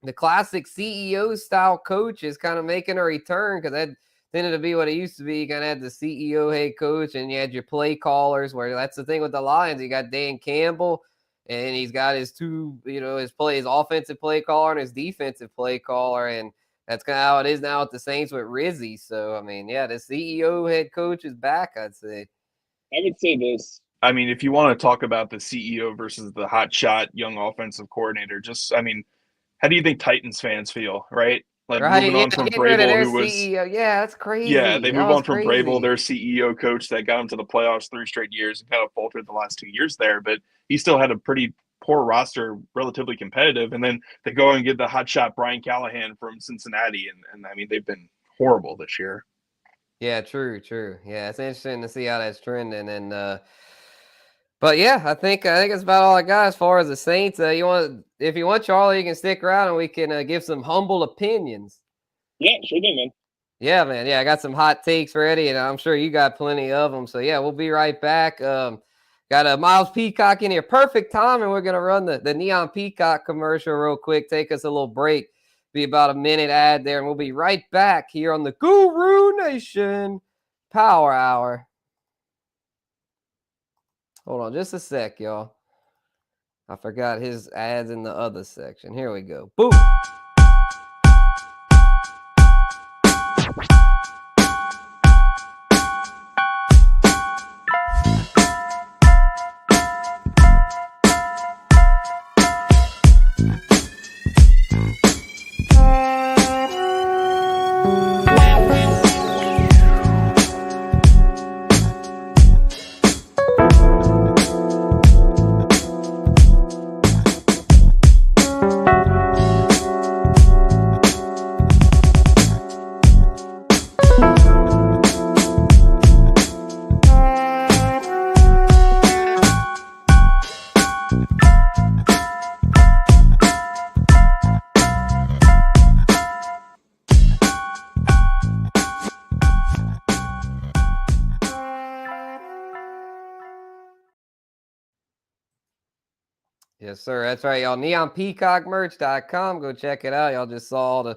the classic CEO style coach is kind of making a return, because that tended to be what it used to be. You kind of had the CEO head coach, and you had your play callers, where that's the thing with the Lions. You got Dan Campbell, and he's got his two, his offensive play caller and his defensive play caller. And that's kind of how it is now with the Saints with Rizzy. So, I mean, yeah, the CEO head coach is back, I'd say. I would say this. I mean, if you want to talk about the CEO versus the hotshot young offensive coordinator, how do you think Titans fans feel, right? Like moving on from Vrabel, who was CEO. Yeah, that's crazy. Yeah, they move on from Vrabel, their CEO coach that got them to the playoffs 3 straight years and kind of faltered the last 2 years there, but he still had a pretty poor roster, relatively competitive. And then they go and get the hotshot Brian Callahan from Cincinnati, and I mean they've been horrible this year. Yeah, true. Yeah, it's interesting to see how that's trending. And but yeah, I think it's about all I got as far as the Saints. If you want, Charlie, you can stick around and we can give some humble opinions. Yeah, sure thing, man. Yeah, man. Yeah, I got some hot takes ready, and I'm sure you got plenty of them. So yeah, we'll be right back. Got a Miles Peacock in here, perfect time, and we're gonna run the Neon Peacock commercial real quick. Take us a little break. Be about a minute ad there, and we'll be right back here on the Guru Nation Power Hour. Hold on just a sec, y'all. I forgot his ads in the other section. Here we go. Boom. Yes, sir. That's right, y'all. NeonPeacockMerch.com. Go check it out. Y'all just saw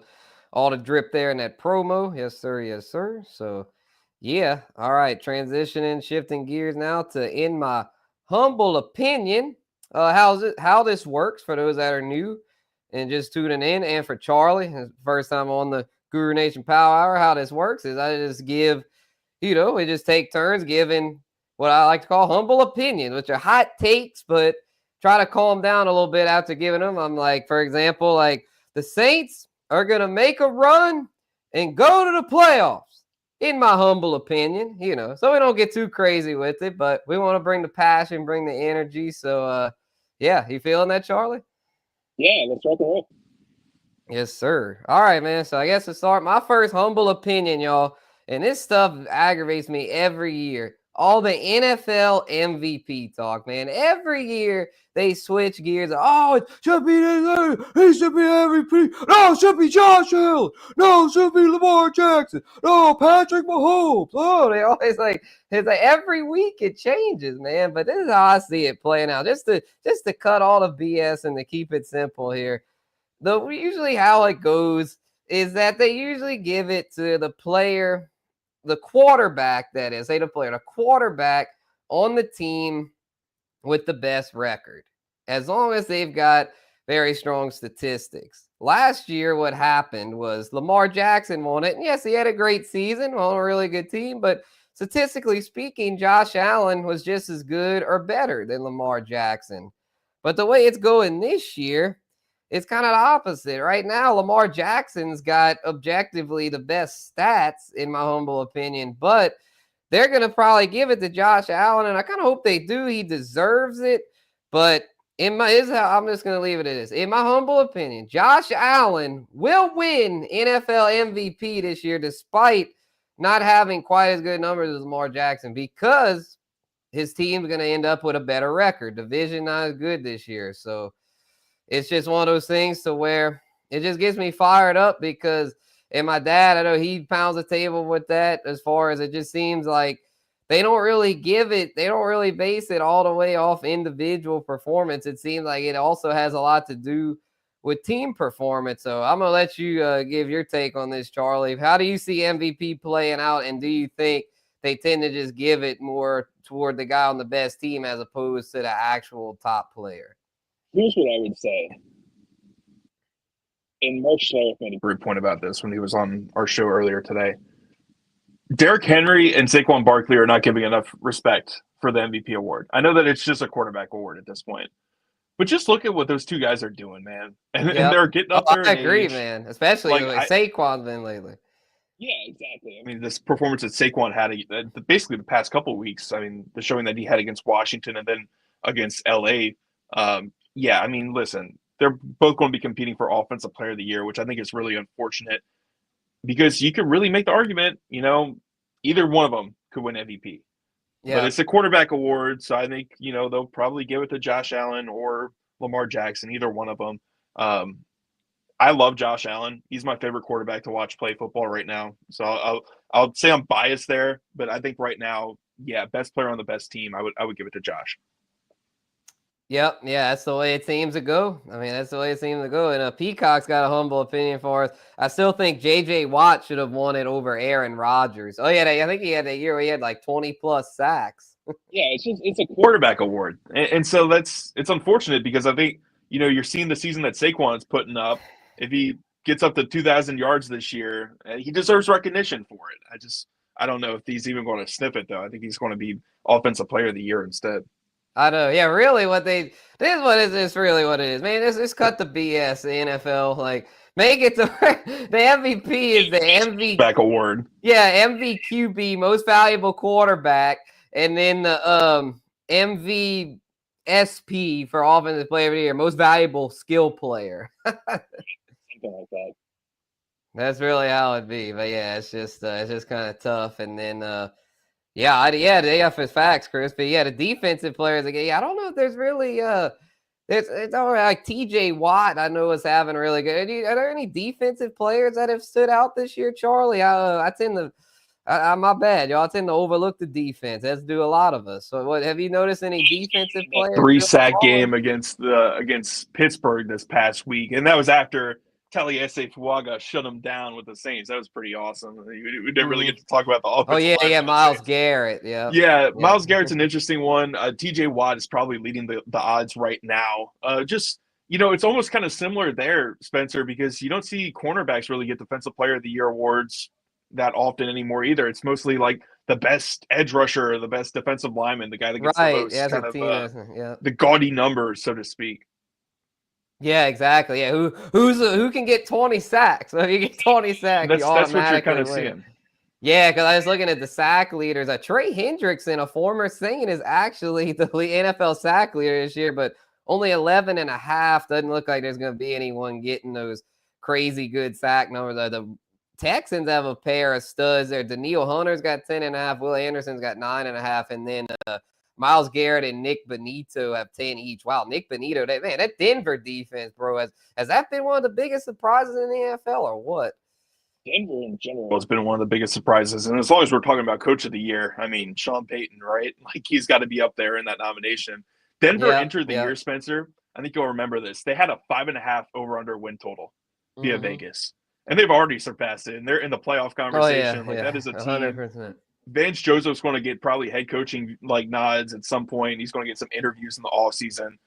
all the drip there in that promo. Yes, sir. Yes, sir. So, yeah. All right. Transitioning, shifting gears now to, in my humble opinion, how this works for those that are new and just tuning in, and for Charlie, his first time on the Guru Nation Power Hour. How this works is I just give, we just take turns giving what I like to call humble opinions, which are hot takes, but try to calm down a little bit after giving them. I'm like, for example, like the Saints are going to make a run and go to the playoffs, in my humble opinion, so we don't get too crazy with it, but we want to bring the passion, bring the energy. So, yeah, you feeling that, Charlie? Yeah, let's rock and roll. Yes, sir. All right, man. So I guess to start, my first humble opinion, y'all, and this stuff aggravates me every year. All the NFL MVP talk, man. Every year they switch gears. Oh, it should be this. He should be MVP. No, it should be Josh Allen. No, it should be Lamar Jackson. No, Patrick Mahomes. Oh, they always it's like every week it changes, man. But this is how I see it playing out. Just to cut all the BS and to keep it simple here. Usually how it goes is that they usually give it to the player, the quarterback, that is, say the player, the quarterback on the team with the best record, as long as they've got very strong statistics. Last year, what happened was Lamar Jackson won it. And yes, he had a great season on a really good team, but statistically speaking, Josh Allen was just as good or better than Lamar Jackson. But the way it's going this year, it's kind of the opposite. Right now, Lamar Jackson's got objectively the best stats, in my humble opinion, but they're going to probably give it to Josh Allen, and I kind of hope they do. He deserves it, but I'm just going to leave it at this. In my humble opinion, Josh Allen will win NFL MVP this year, despite not having quite as good numbers as Lamar Jackson, because his team's going to end up with a better record. Division not as good this year, so it's just one of those things to where it just gets me fired up, because, and my dad, I know he pounds the table with that, as far as it just seems like they don't really base it all the way off individual performance. It seems like it also has a lot to do with team performance. So I'm going to let you give your take on this, Charlie. How do you see MVP playing out, and do you think they tend to just give it more toward the guy on the best team as opposed to the actual top player? Here's what I would say. And Mark Schlereth made a great point about this when he was on our show earlier today. Derrick Henry and Saquon Barkley are not giving enough respect for the MVP award. I know that it's just a quarterback award at this point, but just look at what those two guys are doing, man. And they're getting up there. I agree, man. Especially the way Saquon's been lately. Yeah, exactly. I mean, this performance that Saquon had basically the past couple of weeks, I mean, the showing that he had against Washington and then against LA. Yeah, I mean, listen, they're both going to be competing for Offensive Player of the Year, which I think is really unfortunate, because you could really make the argument, either one of them could win MVP. Yeah. But it's a quarterback award, so I think, they'll probably give it to Josh Allen or Lamar Jackson, either one of them. I love Josh Allen. He's my favorite quarterback to watch play football right now. So I'll say I'm biased there, but I think right now, yeah, best player on the best team, I would give it to Josh. Yep, yeah, that's the way it seems to go. I mean, that's the way it seems to go. And Peacock's got a humble opinion for us. I still think J.J. Watt should have won it over Aaron Rodgers. Oh, yeah, I think he had that year where he had like 20-plus sacks. Yeah, it's a quarterback award. And so it's unfortunate, because I think, you're seeing the season that Saquon's putting up. If he gets up to 2,000 yards this year, he deserves recognition for it. I don't know if he's even going to sniff it, though. I think he's going to be Offensive Player of the Year instead. I know. Yeah, really this is really what it is. Man, this cut the BS, the NFL. Like, make it the MVP is the MVP back award. Yeah, MVQB, most valuable quarterback, and then the MVSP for Offensive Player of the Year, most valuable skill player. Something like that. That's really how it'd be. But yeah, it's just kind of tough. And then yeah, the AFS facts, Chris. But yeah, the defensive players again. Yeah, I don't know if there's really it's all right. Like TJ Watt, I know is having really good. Are there any defensive players that have stood out this year, Charlie? I tend to My bad, y'all tend to overlook the defense. That's do a lot of us. So, what have you noticed any defensive players? 3-sack game against Pittsburgh this past week, and that was after Taliesin Fuaga shut him down with the Saints. That was pretty awesome. We didn't really get to talk about the Oh offensive line yeah, for the Myles Saints. Garrett. Yeah, Yeah, Myles Garrett's an interesting one. T.J. Watt is probably leading the odds right now. It's almost kind of similar there, Spencer, because you don't see cornerbacks really get Defensive Player of the Year awards that often anymore either. It's mostly like the best edge rusher or the best defensive lineman, the guy that gets the right. most That's kind a of Tina. Yeah. the gaudy numbers, so to speak. Yeah, exactly. Yeah, who can get 20 sacks? So if you get 20 sacks, you That's what you're kind automatically of win. seeing. Yeah, because I was looking at the sack leaders. Trey Hendrickson, a former Saint, is actually the NFL sack leader this year, but only 11 and a half. Doesn't look like there's going to be anyone getting those crazy good sack numbers. The Texans have a pair of studs there. Daniil Hunter's got 10 and a half. Will Anderson's got 9 and a half. And then Myles Garrett and Nick Bonito have 10 each. Wow, Nick Bonito, that Denver defense, bro, has that been one of the biggest surprises in the NFL or what? Denver in general has been one of the biggest surprises. And as long as we're talking about Coach of the Year, I mean, Sean Payton, right? Like, he's got to be up there in that nomination. Denver entered the year, Spencer. I think you'll remember this. They had a 5.5 over-under win total via Vegas. And they've already surpassed it. And they're in the playoff conversation. That is a team. 100%. Vance Joseph's going to get probably head coaching nods at some point. He's going to get some interviews in the offseason.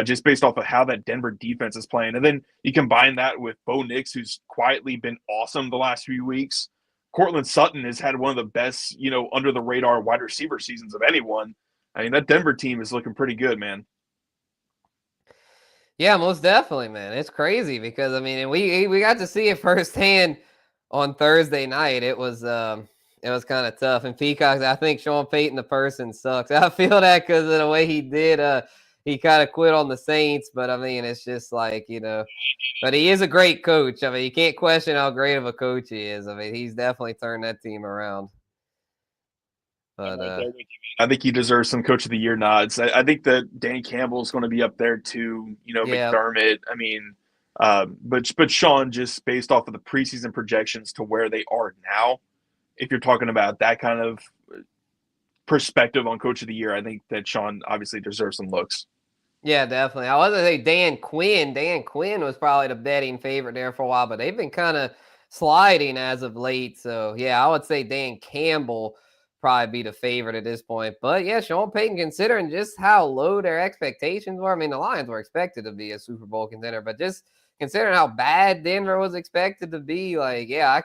Just based off of how that Denver defense is playing. And then you combine that with Bo Nix, who's quietly been awesome the last few weeks. Cortland Sutton has had one of the best, under-the-radar wide receiver seasons of anyone. I mean, that Denver team is looking pretty good, man. Yeah, most definitely, man. It's crazy because, I mean, we got to see it firsthand on Thursday night. It was kind of tough. And Peacock, I think Sean Payton, the person, sucks. I feel that because of the way he did he kind of quit on the Saints, but I mean, it's just like, but he is a great coach. I mean, you can't question how great of a coach he is. I mean, he's definitely turned that team around. But I think he deserves some Coach of the Year nods. I think that Danny Campbell is going to be up there too. McDermott. I mean, but Sean, just based off of the preseason projections to where they are now, if you're talking about that kind of perspective on Coach of the Year, I think that Sean obviously deserves some looks. Yeah, definitely. I was going to say Dan Quinn. Dan Quinn was probably the betting favorite there for a while, but they've been kind of sliding as of late. So, yeah, I would say Dan Campbell probably be the favorite at this point. But, yeah, Sean Payton, considering just how low their expectations were. I mean, the Lions were expected to be a Super Bowl contender, but just considering how bad Denver was expected to be, like, yeah, I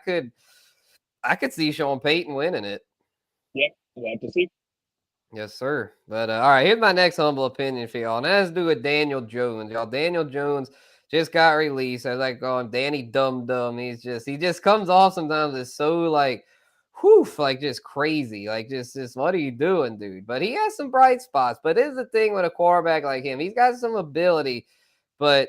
could see Sean Payton winning it. Yeah, we'll have to see. Yes, sir. But all right, here's my next humble opinion for y'all. And that has to do with Daniel Jones. Y'all, Daniel Jones just got released. I was like going, Danny Dum Dum. He just comes off sometimes as so like just crazy. Like just what are you doing, dude? But he has some bright spots. But this is the thing with a quarterback like him. He's got some ability, but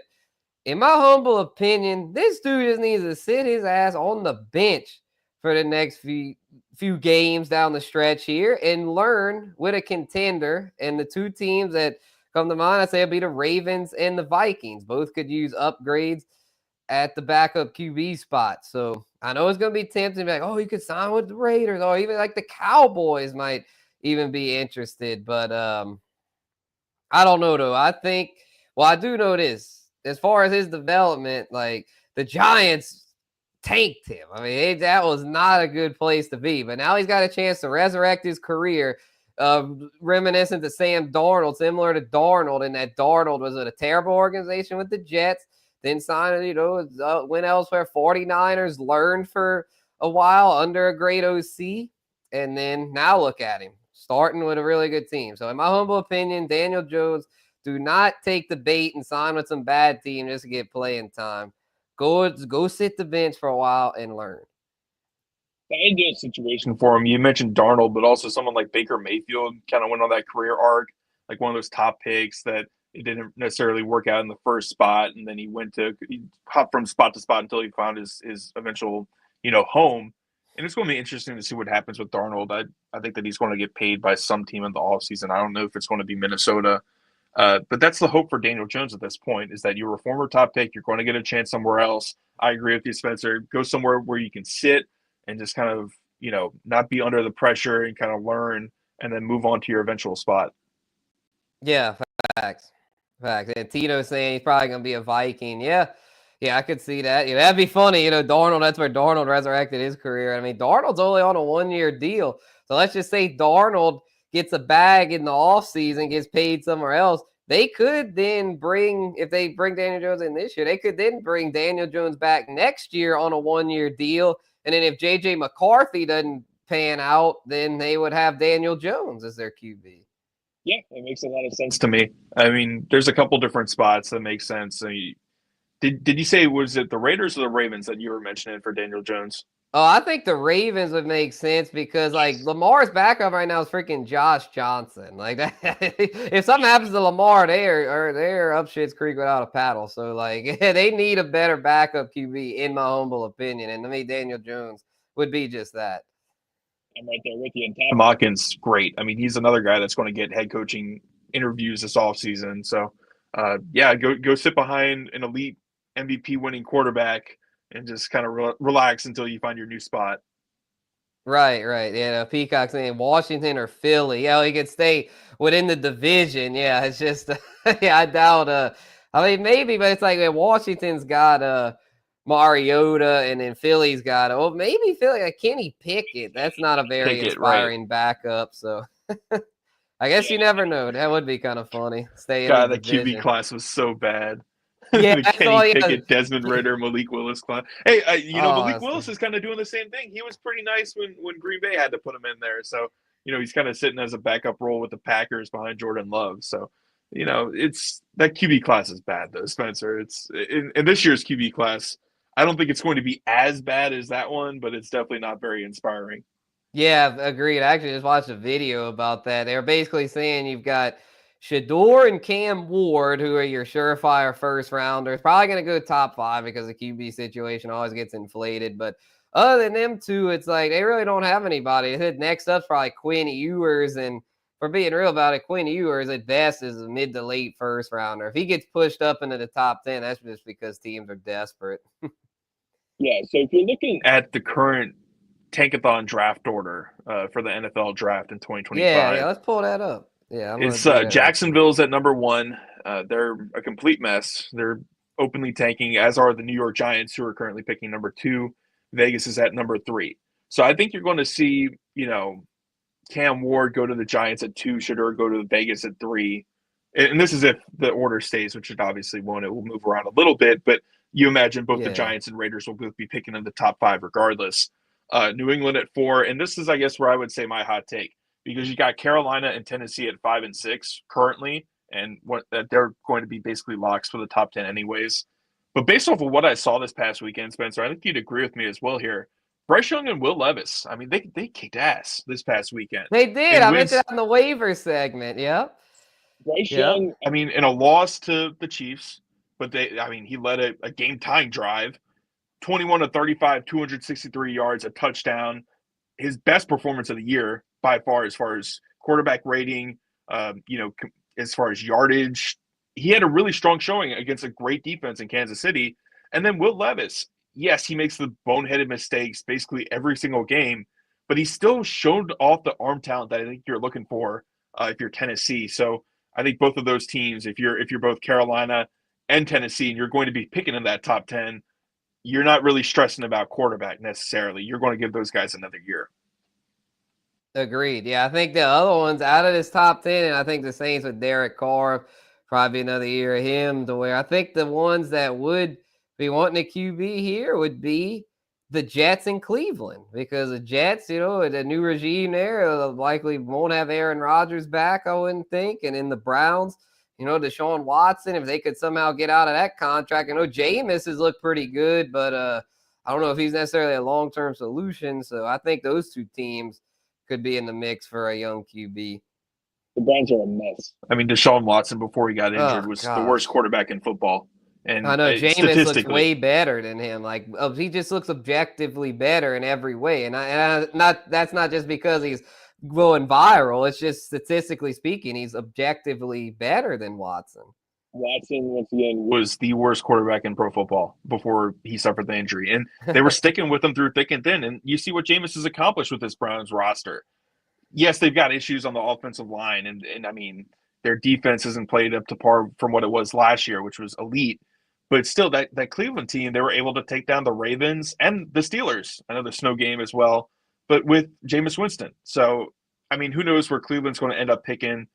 in my humble opinion, this dude just needs to sit his ass on the bench for the next few games down the stretch here and learn with a contender. And the two teams that come to mind, I'd say it'd be the Ravens and the Vikings. Both could use upgrades at the backup QB spot. So I know it's going to be tempting to be like, oh, you could sign with the Raiders, or even like the Cowboys might even be interested. But I don't know, though. I do know this. As far as his development, like the Giants tanked him. I mean, that was not a good place to be. But now he's got a chance to resurrect his career, reminiscent to Sam Darnold, similar to Darnold, and that Darnold was at a terrible organization with the Jets, then signed, went elsewhere. 49ers learned for a while under a great OC, and then now look at him, starting with a really good team. So in my humble opinion, Daniel Jones, do not take the bait and sign with some bad team just to get playing time. Go sit the bench for a while and learn. The ideal situation for him. You mentioned Darnold, but also someone like Baker Mayfield kind of went on that career arc, like one of those top picks that it didn't necessarily work out in the first spot, and then he hopped from spot to spot until he found his eventual home. And it's going to be interesting to see what happens with Darnold. I think that he's going to get paid by some team in the offseason. I don't know if it's going to be Minnesota. But that's the hope for Daniel Jones at this point, is that you're a former top pick. You're going to get a chance somewhere else. I agree with you, Spencer. Go somewhere where you can sit and just kind of, not be under the pressure and kind of learn and then move on to your eventual spot. Yeah, facts. And Tito's saying he's probably going to be a Viking. Yeah, I could see that. That'd be funny. Darnold, that's where Darnold resurrected his career. I mean, Darnold's only on a 1-year deal. So let's just say Darnold gets a bag in the offseason, gets paid somewhere else. They could then if they bring Daniel Jones in this year, they could then bring Daniel Jones back next year on a 1-year deal. And then if J.J. McCarthy doesn't pan out, then they would have Daniel Jones as their QB. Yeah, it makes a lot of sense To me. I mean, there's a couple different spots that make sense. I mean, did you say, was it the Raiders or the Ravens that you were mentioning for Daniel Jones? Oh, I think the Ravens would make sense because Lamar's backup right now is freaking Josh Johnson. Like that, if something happens to Lamar, they're up shit's creek without a paddle. So they need a better backup QB, in my humble opinion. And to me, Daniel Jones would be just that. I'm right there with you. Tom Hawkins, great. I mean, he's another guy that's going to get head coaching interviews this offseason. So, go sit behind an elite MVP winning quarterback and just kind of relax until you find your new spot. Right. Yeah, Peacock's saying Washington or Philly. Yeah, he could stay within the division. Yeah, it's just, I doubt. I mean, maybe, but it's like Washington's got Mariota, and then Philly's got maybe Philly, like Kenny Pickett. That's not a very inspiring backup. So I guess you never know. That would be kind of funny. Stay in the division. QB class was so bad. Yeah, the Kenny Pickett, Desmond Ridder, Malik Willis class. Hey, Malik Willis is kind of doing the same thing. He was pretty nice when Green Bay had to put him in there. So, he's kind of sitting as a backup role with the Packers behind Jordan Love. So, it's that QB class is bad though, Spencer. It's in this year's QB class. I don't think it's going to be as bad as that one, but it's definitely not very inspiring. Yeah, agreed. I actually just watched a video about that. They were basically saying you've got Shador and Cam Ward, who are your surefire first rounders, probably going to go top 5 because the QB situation always gets inflated. But other than them two, it's like they really don't have anybody. Next up's probably Quinn Ewers, and for being real about it, Quinn Ewers at best is a mid to late first rounder. If he gets pushed up into the top 10, that's just because teams are desperate. Yeah, so if you're looking at the current Tankathon draft order for the NFL draft in 2025. Yeah, let's pull that up. Yeah, it's Jacksonville's at number 1. They're a complete mess. They're openly tanking, as are the New York Giants, who are currently picking number 2. Vegas is at number 3. So I think you're going to see, Cam Ward go to the Giants at 2, Shador go to Vegas at 3. And this is if the order stays, which it obviously won't. It will move around a little bit, but you imagine both the Giants and Raiders will both be picking in the top 5 regardless. New England at 4, and this is, I guess, where I would say my hot take, because you got Carolina and Tennessee at 5 and 6 currently, and they're going to be basically locks for the top 10 anyways. But based off of what I saw this past weekend, Spencer, I think you'd agree with me as well here. Bryce Young and Will Levis, I mean, they kicked ass this past weekend. They did. I mentioned that in the waiver segment. Yep. Bryce Young, I mean, in a loss to the Chiefs, but he led a game-tying drive. 21 to 35, 263 yards, a touchdown. His best performance of the year by far, as far as quarterback rating, as far as yardage. He had a really strong showing against a great defense in Kansas City. And then Will Levis, yes, he makes the boneheaded mistakes basically every single game, but he still showed off the arm talent that I think you're looking for if you're Tennessee. So I think both of those teams, if you're both Carolina and Tennessee, and you're going to be picking in that top 10, you're not really stressing about quarterback necessarily. You're going to give those guys another year. Agreed. Yeah, I think the other ones out of this top 10, and I think the Saints with Derek Carr, probably another year of him, to where I think the ones that would be wanting a QB here would be the Jets in Cleveland, because the Jets, the new regime there likely won't have Aaron Rodgers back, I wouldn't think. And in the Browns, Deshaun Watson, if they could somehow get out of that contract. I know Jameis has looked pretty good, but I don't know if he's necessarily a long-term solution. So I think those two teams could be in the mix for a young QB. The Browns are a mess. I mean, Deshaun Watson, before he got injured, was the worst quarterback in football. And I know Jameis looks way better than him. Like, he just looks objectively better in every way. And that's not just because he's going viral. It's just statistically speaking, he's objectively better than Watson. Watson, once again, was the worst quarterback in pro football before he suffered the injury. And they were sticking with him through thick and thin. And you see what Jameis has accomplished with this Browns roster. Yes, they've got issues on the offensive line. And I mean, their defense hasn't played up to par from what it was last year, which was elite. But still, that Cleveland team, they were able to take down the Ravens and the Steelers. I know the snow game as well, but with Jameis Winston. So, I mean, who knows where Cleveland's going to end up picking.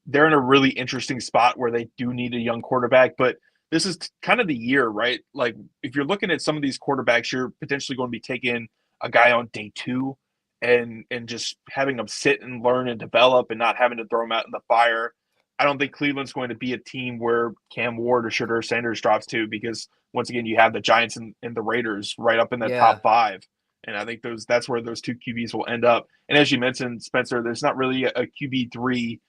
They're in a really interesting spot where they do need a young quarterback, but this is kind of the year, right? Like if you're looking at some of these quarterbacks, you're potentially going to be taking a guy on day 2 and just having them sit and learn and develop and not having to throw him out in the fire. I don't think Cleveland's going to be a team where Cam Ward or Shedeur Sanders drops to, because once again, you have the Giants and the Raiders right up in the top 5. And I think that's where those two QBs will end up. And as you mentioned, Spencer, there's not really a QB3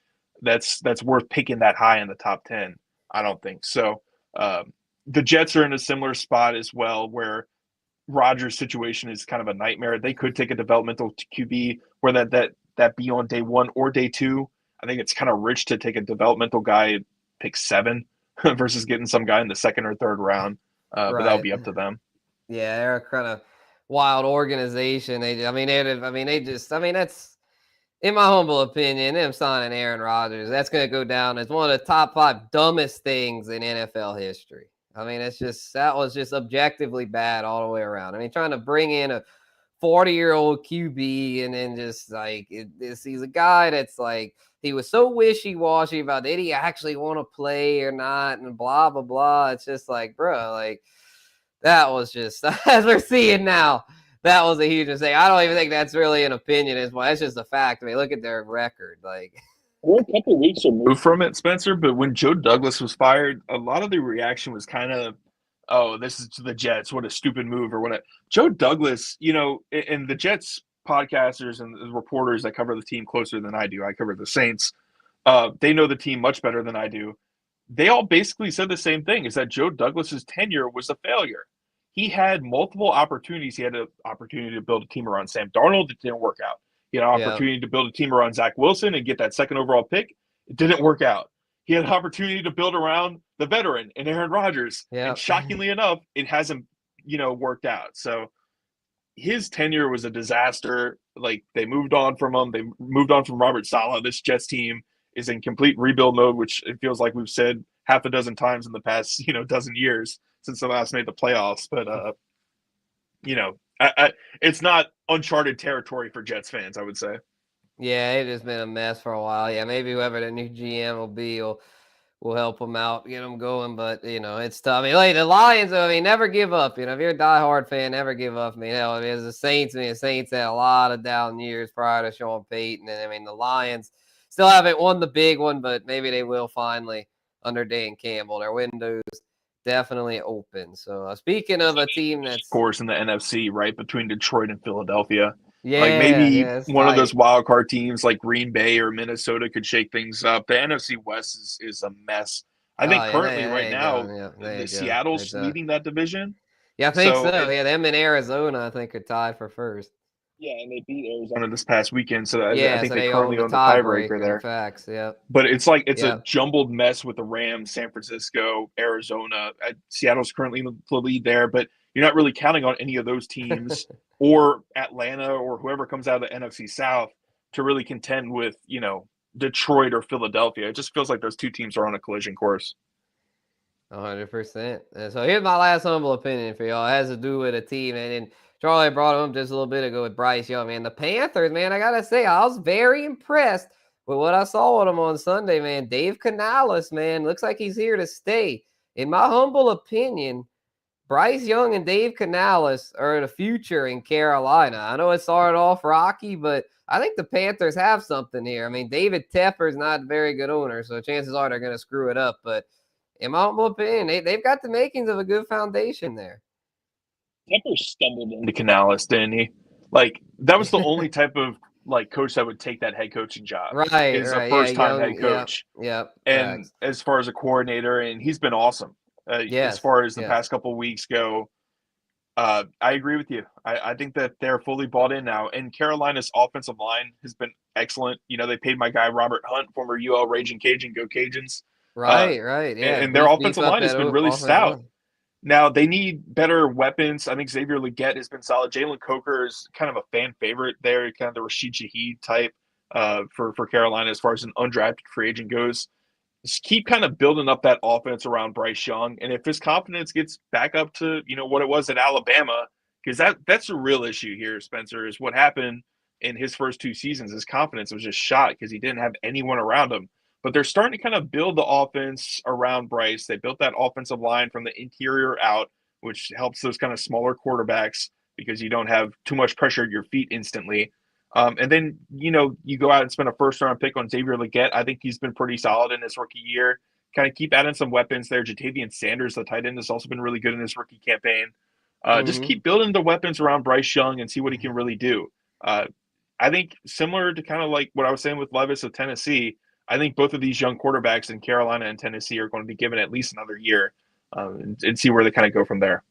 that's worth picking that high in the top 10. I don't think so. The Jets are in a similar spot as well, where Rodgers' situation is kind of a nightmare. They could take a developmental QB where that be on day 1 or day 2. I think it's kind of rich to take a developmental guy at pick 7 versus getting some guy in the 2nd or 3rd round. But that'll be up to them. Yeah, they're a kind of wild organization. That's, in my humble opinion, them signing Aaron Rodgers, that's going to go down as one of the top 5 dumbest things in NFL history. I mean, that was just objectively bad all the way around. I mean, trying to bring in a 40-year-old QB and then just like he's a guy that's like, he was so wishy-washy about did he actually want to play or not and blah, blah, blah. It's just like, bro, like that was just, as we're seeing now, that was a huge mistake. I don't even think that's really an opinion as well. It's just a fact. I mean, look at their record. Like, we're a couple of weeks removed from it, Spencer. But when Joe Douglas was fired, a lot of the reaction was kind of, "Oh, this is the Jets. What a stupid move!" Or what. Joe Douglas, and the Jets podcasters and the reporters that cover the team closer than I do. I cover the Saints. They know the team much better than I do. They all basically said the same thing: is that Joe Douglas's tenure was a failure. He had multiple opportunities. He had an opportunity to build a team around Sam Darnold. It didn't work out. He had an opportunity to build a team around Zach Wilson and get that 2nd overall pick. It didn't work out. He had an opportunity to build around the veteran and Aaron Rodgers. And shockingly enough, it hasn't, worked out. So his tenure was a disaster. Like, they moved on from him. They moved on from Robert Saleh. This Jets team is in complete rebuild mode, which it feels like we've said half a dozen times in the past, dozen years since the last made the playoffs. But, it's not uncharted territory for Jets fans, I would say. Yeah, it has been a mess for a while. Yeah, maybe whoever the new GM will be will help them out, get them going. But, it's tough. I mean, like the Lions, never give up. If you're a diehard fan, never give up. As the Saints, the Saints had a lot of down years prior to Sean Payton. And, the Lions still haven't won the big one, but maybe they will finally under Dan Campbell. Their window's definitely open. So speaking of a team that's, of course, in the NFC, right between Detroit and Philadelphia, yeah, like maybe one tight. of those wild card teams like Green Bay or Minnesota could shake things up. The NFC West is a mess. I think currently right now, Seattle's leading that division. Yeah, I think so. Yeah, them and Arizona, I think, are tied for first. Yeah, and they beat Arizona this past weekend, so I think so they currently own the tiebreaker there. Facts, yeah. But it's like a jumbled mess with the Rams, San Francisco, Arizona. Seattle's currently in the lead there, but you're not really counting on any of those teams or Atlanta or whoever comes out of the NFC South to really contend with, Detroit or Philadelphia. It just feels like those two teams are on a collision course. 100%. And so here's my last humble opinion for y'all. It has to do with a team, and Charlie brought him up just a little bit ago with Bryce Young, man. The Panthers, man, I got to say, I was very impressed with what I saw with him on Sunday, man. Dave Canales, man, looks like he's here to stay. In my humble opinion, Bryce Young and Dave Canales are the future in Carolina. I know it started off rocky, but I think the Panthers have something here. I mean, David Tepper's not a very good owner, so chances are they're going to screw it up. But in my humble opinion, they've got the makings of a good foundation there. Tepper stumbled into Canales, didn't he? Like, that was the only type of coach that would take that head coaching job. Right. Is a first-time head coach. Yep. And as far as a coordinator, and he's been awesome. As far as the past couple of weeks go, I agree with you. I think that they're fully bought in now. And Carolina's offensive line has been excellent. They paid my guy Robert Hunt, former UL Raging Cajun, go Cajuns. Right. Yeah. And their offensive line has been really offensive stout. line. Now they need better weapons. I think Xavier Legette has been solid. Jalen Coker is kind of a fan favorite there, kind of the Rashid Shaheed type for Carolina as far as an undrafted free agent goes. Just keep kind of building up that offense around Bryce Young, and if his confidence gets back up to what it was at Alabama, because that's the real issue here, Spencer, is what happened in his first 2 seasons. His confidence was just shot because he didn't have anyone around him. But they're starting to kind of build the offense around Bryce. They built that offensive line from the interior out, which helps those kind of smaller quarterbacks because you don't have too much pressure at your feet instantly. And then, you go out and spend a first-round pick on Xavier Legette. I think he's been pretty solid in his rookie year. Kind of keep adding some weapons there. Jatavian Sanders, the tight end, has also been really good in his rookie campaign. Just keep building the weapons around Bryce Young and see what he can really do. I think similar to kind of like what I was saying with Levis of Tennessee, I think both of these young quarterbacks in Carolina and Tennessee are going to be given at least another year and see where they kind of go from there.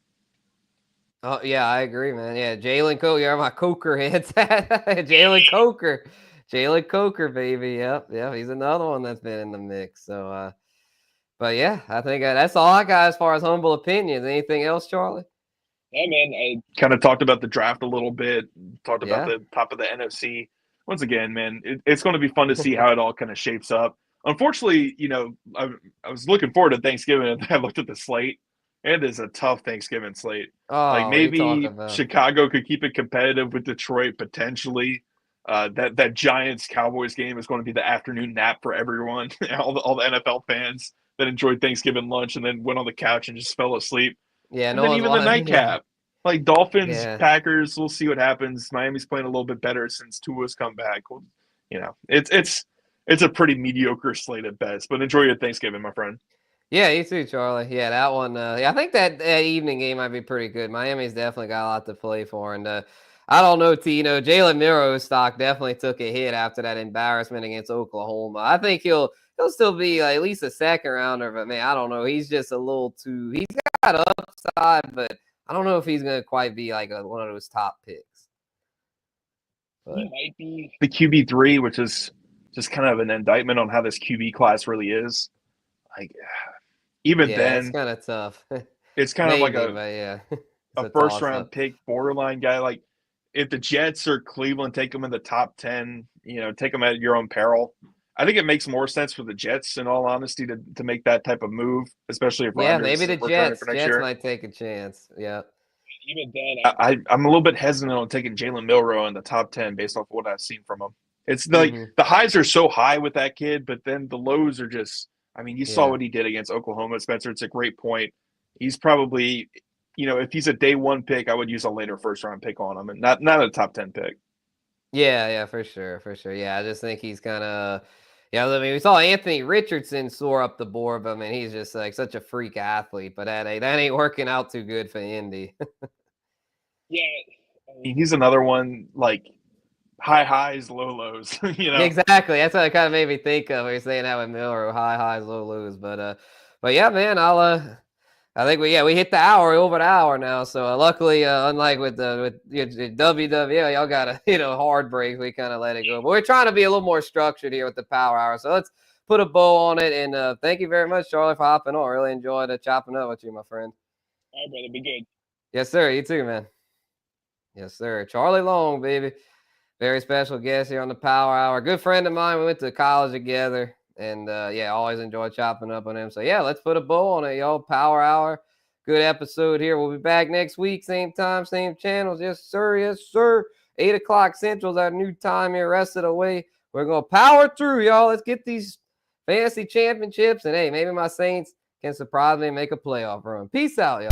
Oh, yeah, I agree, man. Yeah, Jalen Coker. You're my Coker heads. Jalen Coker, baby. Yep. He's another one that's been in the mix. So, but yeah, I think that's all I got as far as humble opinions. Anything else, Charlie? Yeah, man. I kind of talked about the draft a little bit, talked about the top of the NFC. Once again, man, it's going to be fun to see how it all kind of shapes up. Unfortunately, I was looking forward to Thanksgiving, and I looked at the slate. It is a tough Thanksgiving slate. Oh, maybe Chicago could keep it competitive with Detroit potentially. That Giants-Cowboys game is going to be the afternoon nap for everyone. all the NFL fans that enjoyed Thanksgiving lunch and then went on the couch and just fell asleep. Yeah, and then even the nightcap. Like Dolphins, Packers, we'll see what happens. Miami's playing a little bit better since Tua's come back. It's a pretty mediocre slate at best. But enjoy your Thanksgiving, my friend. Yeah, you too, Charlie. Yeah, that one. I think that evening game might be pretty good. Miami's definitely got a lot to play for, and I don't know, Jalen Milroe's stock definitely took a hit after that embarrassment against Oklahoma. I think he'll still be at least a second rounder, but man, I don't know. He's just a little too. He's got upside, but I don't know if he's gonna quite be like one of those top picks. But he might be the QB3, which is just kind of an indictment on how this QB class really is. Even then, it's kind of tough. It's kind of like a first-round pick, borderline guy. Like if the Jets or Cleveland take him in the top 10, take him at your own peril. I think it makes more sense for the Jets, in all honesty, to make that type of move, especially if maybe the Jets might take a chance. Yeah. Even then, I'm a little bit hesitant on taking Jalen Milroe in the top 10 based off of what I've seen from him. It's like the highs are so high with that kid, but then the lows are just. I mean, you saw what he did against Oklahoma, Spencer. It's a great point. He's probably, if he's a day one pick, I would use a later first-round pick on him, and not a top 10 pick. Yeah, for sure. Yeah, I just think he's kind of. Yeah, I mean, we saw Anthony Richardson soar up the board, but I mean, he's just like such a freak athlete. But that ain't working out too good for Indy. Yeah, he's another one like high highs, low lows. Exactly. That's what it kind of made me think of. You're saying that with Miller, high highs, low lows. But yeah, man, I think we hit the hour, over the hour now. So luckily, unlike with WWE, y'all got a hard break. We kind of let it go, but we're trying to be a little more structured here with the Power Hour. So let's put a bow on it. And thank you very much, Charlie, for hopping on. Really enjoyed chopping up with you, my friend. All right, brother, be good. Yes, sir. You too, man. Yes, sir. Charlie Long, baby. Very special guest here on the Power Hour. Good friend of mine. We went to college together. And, always enjoy chopping up on him. So, let's put a bow on it, y'all. Power Hour. Good episode here. We'll be back next week. Same time, same channels. Yes, sir. 8 o'clock Central is our new time here. Rest of the way. We're going to power through, y'all. Let's get these fantasy championships. And, hey, maybe my Saints can surprise me and make a playoff run. Peace out, y'all.